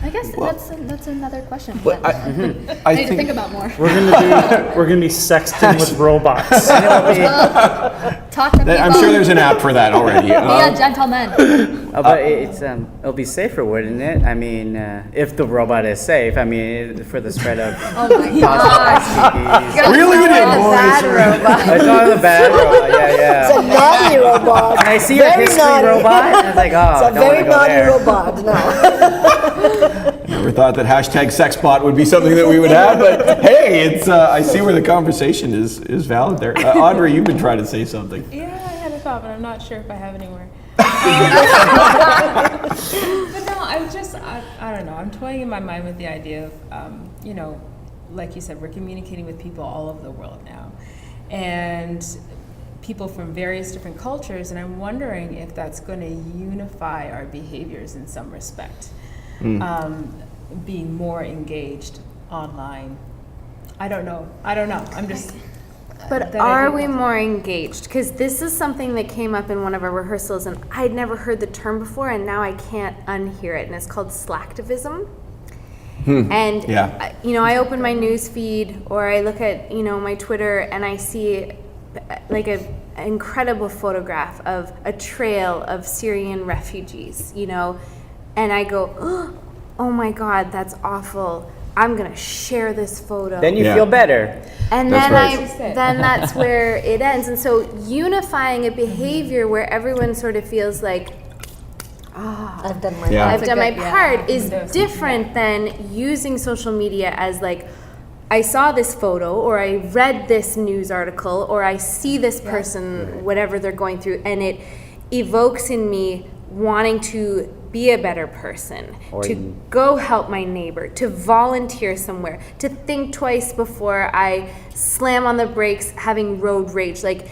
I guess that's another question. But that I I need to think about more. We're gonna be sexting with robots. Talk to people. I'm sure there's an app for that already. Be a gentleman. But it'll be safer, wouldn't it? I mean, if the robot is safe. I mean, for the spread of Oh my god. STDs. Reeling it in, boys. It's not the bad robot. Yeah, It's a naughty robot. And I see a Very history naughty. robot, and it's like, oh, It's a don't very want to go naughty there. robot now. Never thought that hashtag sexbot would be something that we would have, but hey, it's I see where the conversation is valid there. Audrey, you've been trying to say something. Yeah, I had a thought, but I'm not sure if I have any more. But no, I don't know. I'm toying in my mind with the idea of, you know, like you said, we're communicating with people all over the world now. And people from various different cultures, and I'm wondering if that's going to unify our behaviors in some respect. Being more engaged online. I don't know. I'm just... But That I are think we that's- more engaged? Because this is something that came up in one of our rehearsals, and I'd never heard the term before, and now I can't unhear it. And it's called Slacktivism. And Yeah. you know, I open my news feed or I look at my Twitter, and I see like an incredible photograph of a trail of Syrian refugees. And I go, oh my God, that's awful. I'm gonna share this photo. Then you Yeah. feel better. And That's then right. then that's where it ends. And so unifying a behavior where everyone sort of feels like, I've done my Yeah. I've done my good- yeah, part is those- different than using social media as like, I saw this photo or I read this news article or I see this person, whatever they're going through, and it evokes in me wanting to be a better person, Or to even- go help my neighbor, to volunteer somewhere, to think twice before I slam on the brakes having road rage. Like,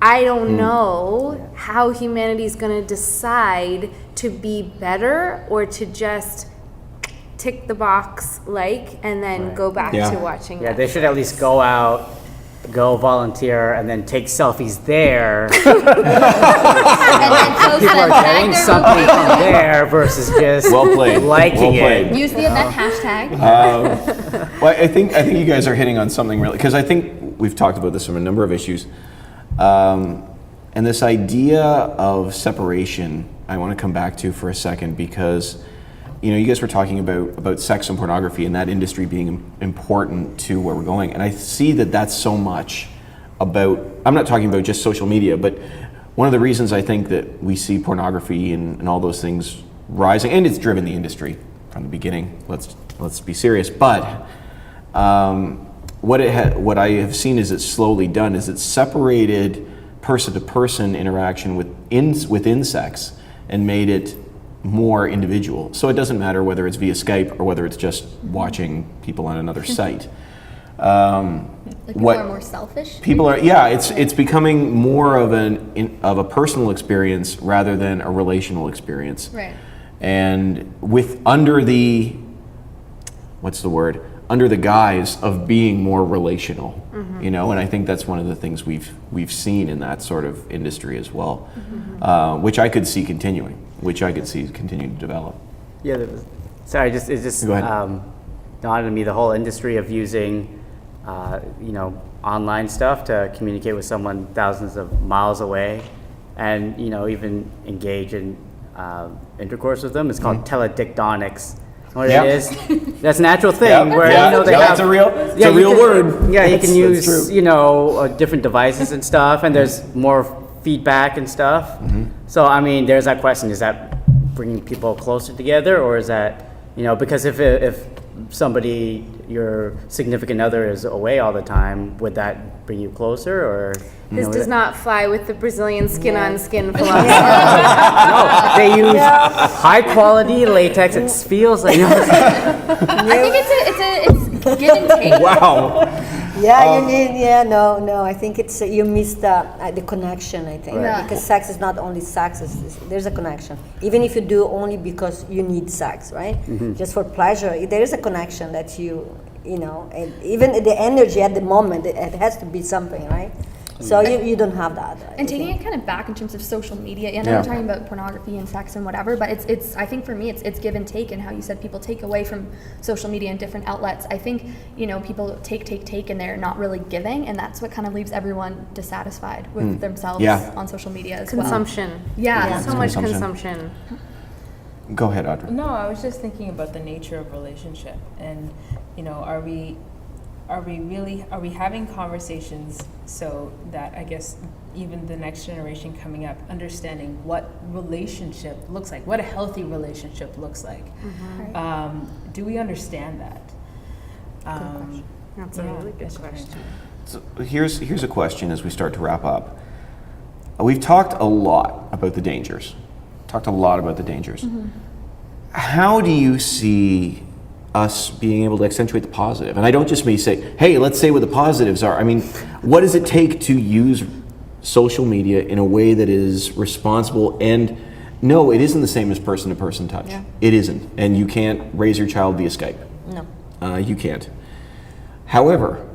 I don't know how humanity is going to decide to be better or to just tick the box and then go back Yeah. to watching Yeah, they should at least go out, go volunteer, and then take selfies there. And then post People them, are tag getting their something location. from there versus just Well played. liking Well played. it. Use the event hashtag. Well, I think you guys are hitting on something really, because I think we've talked about this from a number of issues, and this idea of separation I want to come back to for a second, because you guys were talking about sex and pornography and that industry being important to where we're going, and I see that that's so much about. I'm not talking about just social media, but one of the reasons I think that we see pornography and all those things rising, and it's driven the industry from the beginning. Let's be serious, but. What I have seen is it's slowly done is it's separated person-to-person interaction within sex and made it more individual. So it doesn't matter whether it's via Skype or whether it's just watching people on another site. People are more selfish. People are, yeah. It's becoming more of a personal experience rather than a relational experience. Right. And under the guise of being more relational, and I think that's one of the things we've seen in that sort of industry as well, which I could see continuing, to develop. Yeah, sorry, it's just Go ahead. dawned on me the whole industry of using, online stuff to communicate with someone thousands of miles away, and even engage in intercourse with them. It's called teledictonics. What Yeah. it is? That's a natural thing Yeah, where yeah, they yeah, have. it's a real you can- word. Yeah, you That's- can use that's true. different devices and stuff, and there's more feedback and stuff. So I mean, there's that question: is that bringing people closer together, or is that because if somebody, your significant other, is away all the time, would that bring you closer, or? This does not fly with the Brazilian skin-on-skin philosophy. No, they use high quality latex. It feels like. I think it's give and take. Wow. Yeah, you need. Yeah, no. I think it's you miss the connection. I think Right. because sex is not only sex. There's a connection. Even if you do only because you need sex, right? Just for pleasure, there is a connection that and even the energy at the moment, it has to be something, right? So you don't have that. And taking it kind of back in terms of social media, and Yeah. I'm talking about pornography and sex and whatever, but it's I think for me it's give and take, and how you said people take away from social media and different outlets. I think people take and they're not really giving, and that's what kind of leaves everyone dissatisfied with themselves Yeah. on social media as well. Consumption. Yeah. So much Consumption. consumption. Go ahead, Audrey. No, I was just thinking about the nature of relationship, and are we having conversations so that I guess even the next generation coming up understanding what relationship looks like, what a healthy relationship looks like? Do we understand that? That's a really good that's question. So here's a question as we start to wrap up. We've talked a lot about the dangers. How do you see us being able to accentuate the positive? And I don't just mean say, hey, let's say what the positives are. I mean, what does it take to use social media in a way that is responsible? And no, it isn't the same as person-to-person touch. Yeah. It isn't. And you can't raise your child via Skype. No. You can't. However,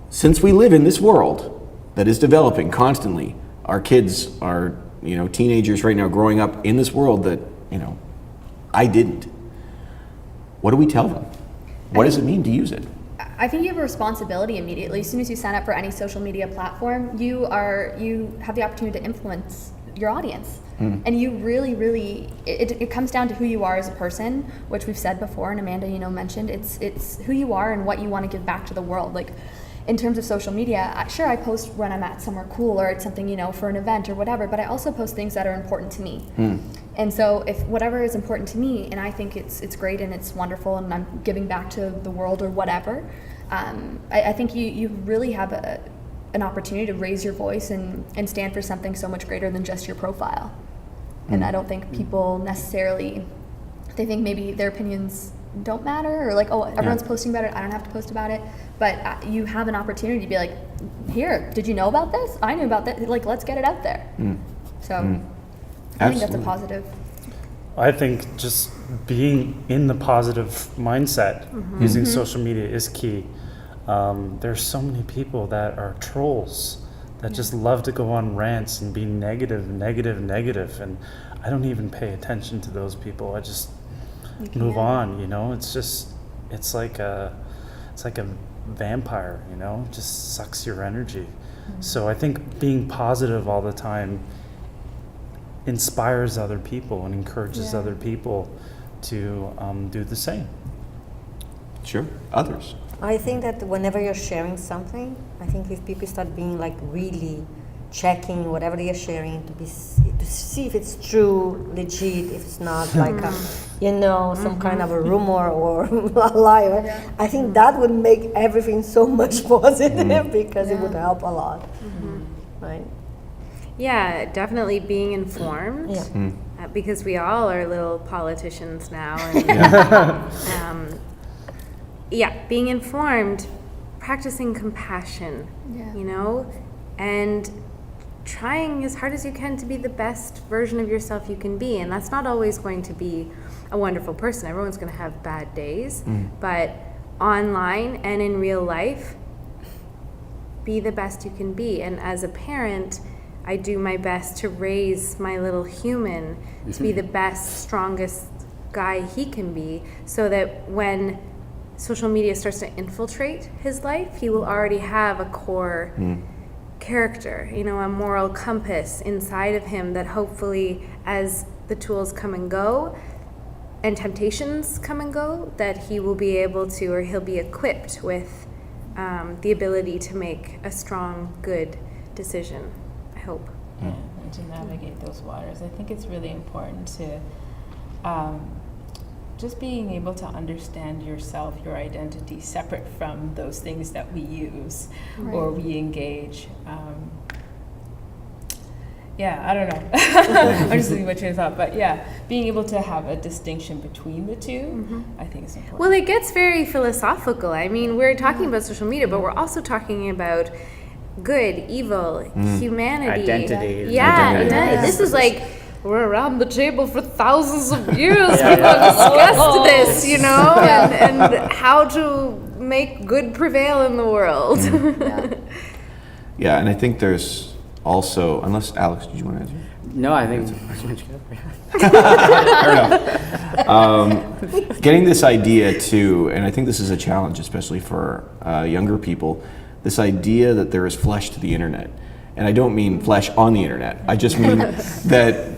since we live in this world that is developing constantly, our kids are, teenagers right now growing up in this world that, I didn't. What do we tell them? What does it mean to use it? I think you have a responsibility immediately. As soon as you sign up for any social media platform, you have the opportunity to influence your audience. And you really, it comes down to who you are as a person, which we've said before, and Amanda, mentioned, it's who you are and what you want to give back to the world. Like, in terms of social media, sure, I post when I'm at somewhere cool or it's something, for an event or whatever, but I also post things that are important to me. And so if whatever is important to me, and I think it's great and it's wonderful and I'm giving back to the world or whatever, I think you really have an opportunity to raise your voice and stand for something so much greater than just your profile. And I don't think people necessarily, they think maybe their opinions don't matter, or like, oh, everyone's posting about it, I don't have to post about it. But you have an opportunity to be like, here, did you know about this? I knew about that. Like, let's get it out there. So I think that's a positive. I think just being in the positive mindset using social media is key. There's so many people that are trolls that just love to go on rants and be negative, and I don't even pay attention to those people. I just move on, you know. It's like a vampire, you know, it just sucks your energy. So I think being positive all the time inspires other people and encourages other people to do the same. Sure. Others? I think that whenever you're sharing something, I think if people start being like really checking whatever they are sharing to see if it's true, legit, if it's not like a, you know, some kind of a rumor or a liar, I think that would make everything so much positive because it would help a lot, right? Yeah, definitely being informed. Because we all are little politicians now. And, being informed, practicing compassion, you know, and trying as hard as you can to be the best version of yourself you can be. And that's not always going to be a wonderful person. Everyone's going to have bad days. But online and in real life, be the best you can be. And as a parent, I do my best to raise my little human to be the best, strongest guy he can be, so that when social media starts to infiltrate his life, he will already have a core character, you know, a moral compass inside of him that hopefully, as the tools come and go and temptations come and go, that he will be able to, or he'll be equipped with the ability to make a strong, good decision. Hope. And to navigate those waters. I think it's really important to just being able to understand yourself, your identity, separate from those things that we use or we engage. I don't know. I'm just losing my train of thought, but being able to have a distinction between the two, I think is important. Well, it gets very philosophical. I mean, we're talking about social media, but we're also talking about good, evil, humanity. Identity. Identity. This is like, we're around the table for thousands of years. People have discussed this, you know, and how to make good prevail in the world. Yeah, and I think there's also, unless Alex, did you want to answer? No, I think it's pretty much good. Fair enough. Getting this idea too, and I think this is a challenge, especially for younger people, this idea that there is flesh to the internet. And I don't mean flesh on the internet. I just mean that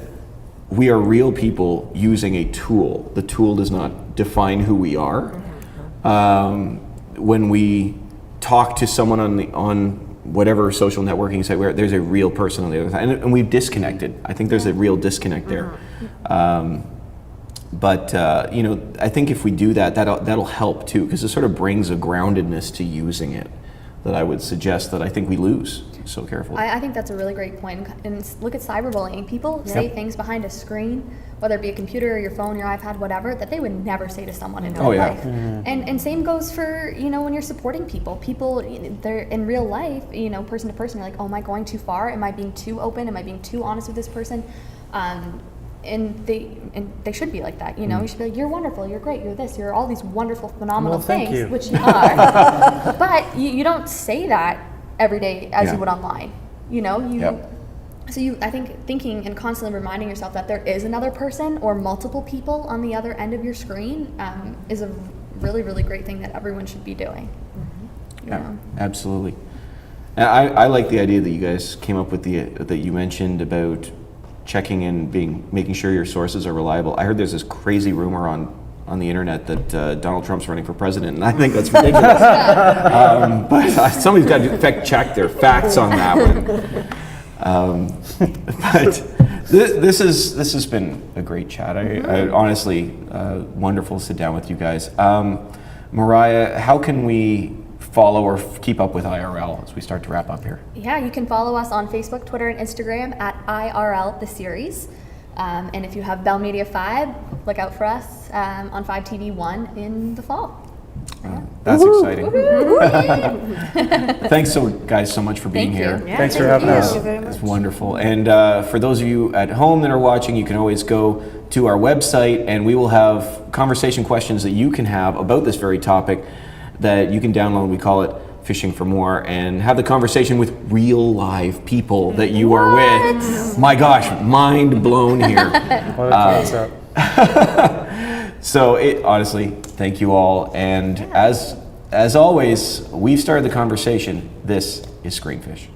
we are real people using a tool. The tool does not define who we are. When we talk to someone on whatever social networking site, where there's a real person on the other side, and we've disconnected. I think there's a real disconnect there. But you know, I think if we do that, that'll help too, because it sort of brings a groundedness to using it that I would suggest that I think we lose so carefully. I think that's a really great point. And look at cyberbullying. People say things behind a screen, whether it be a computer or your phone, your iPad, whatever, that they would never say to someone in real life. And same goes for, you know, when you're supporting people. People, they're in real life, you know, person to person, you're like, oh, am I going too far? Am I being too open? Am I being too honest with this person? And they should be like that, you know. You should be like, you're wonderful, you're great, you're this, you're all these wonderful, phenomenal things, which you are. But you don't say that every day as you would online, you know. So I think thinking and constantly reminding yourself that there is another person or multiple people on the other end of your screen is a really, really great thing that everyone should be doing. You know? Absolutely. I like the idea that you guys came up with, that you mentioned about checking and making sure your sources are reliable. I heard there's this crazy rumor on the internet that Donald Trump's running for president, and I think that's ridiculous. But somebody's got to fact check their facts on that one. But this has been a great chat. I honestly, wonderful to sit down with you guys. Mariah, how can we follow or keep up with IRL as we start to wrap up here? Yeah, you can follow us on Facebook, Twitter, and Instagram at IRL the series. And if you have Bell Media 5, look out for us on 5 TV 1 in the fall. That's exciting. Thanks guys so much for being Thank you. here. Yeah, Thanks for thank having you. us. Thank you very much. It's wonderful. And for those of you at home that are watching, you can always go to our website and we will have conversation questions that you can have about this very topic that you can download. We call it Fishing for More, and have the conversation with real live people that you are with. My gosh, mind blown here. What a concept. So honestly, thank you all. And as always, we've started the conversation. This is Screenfish.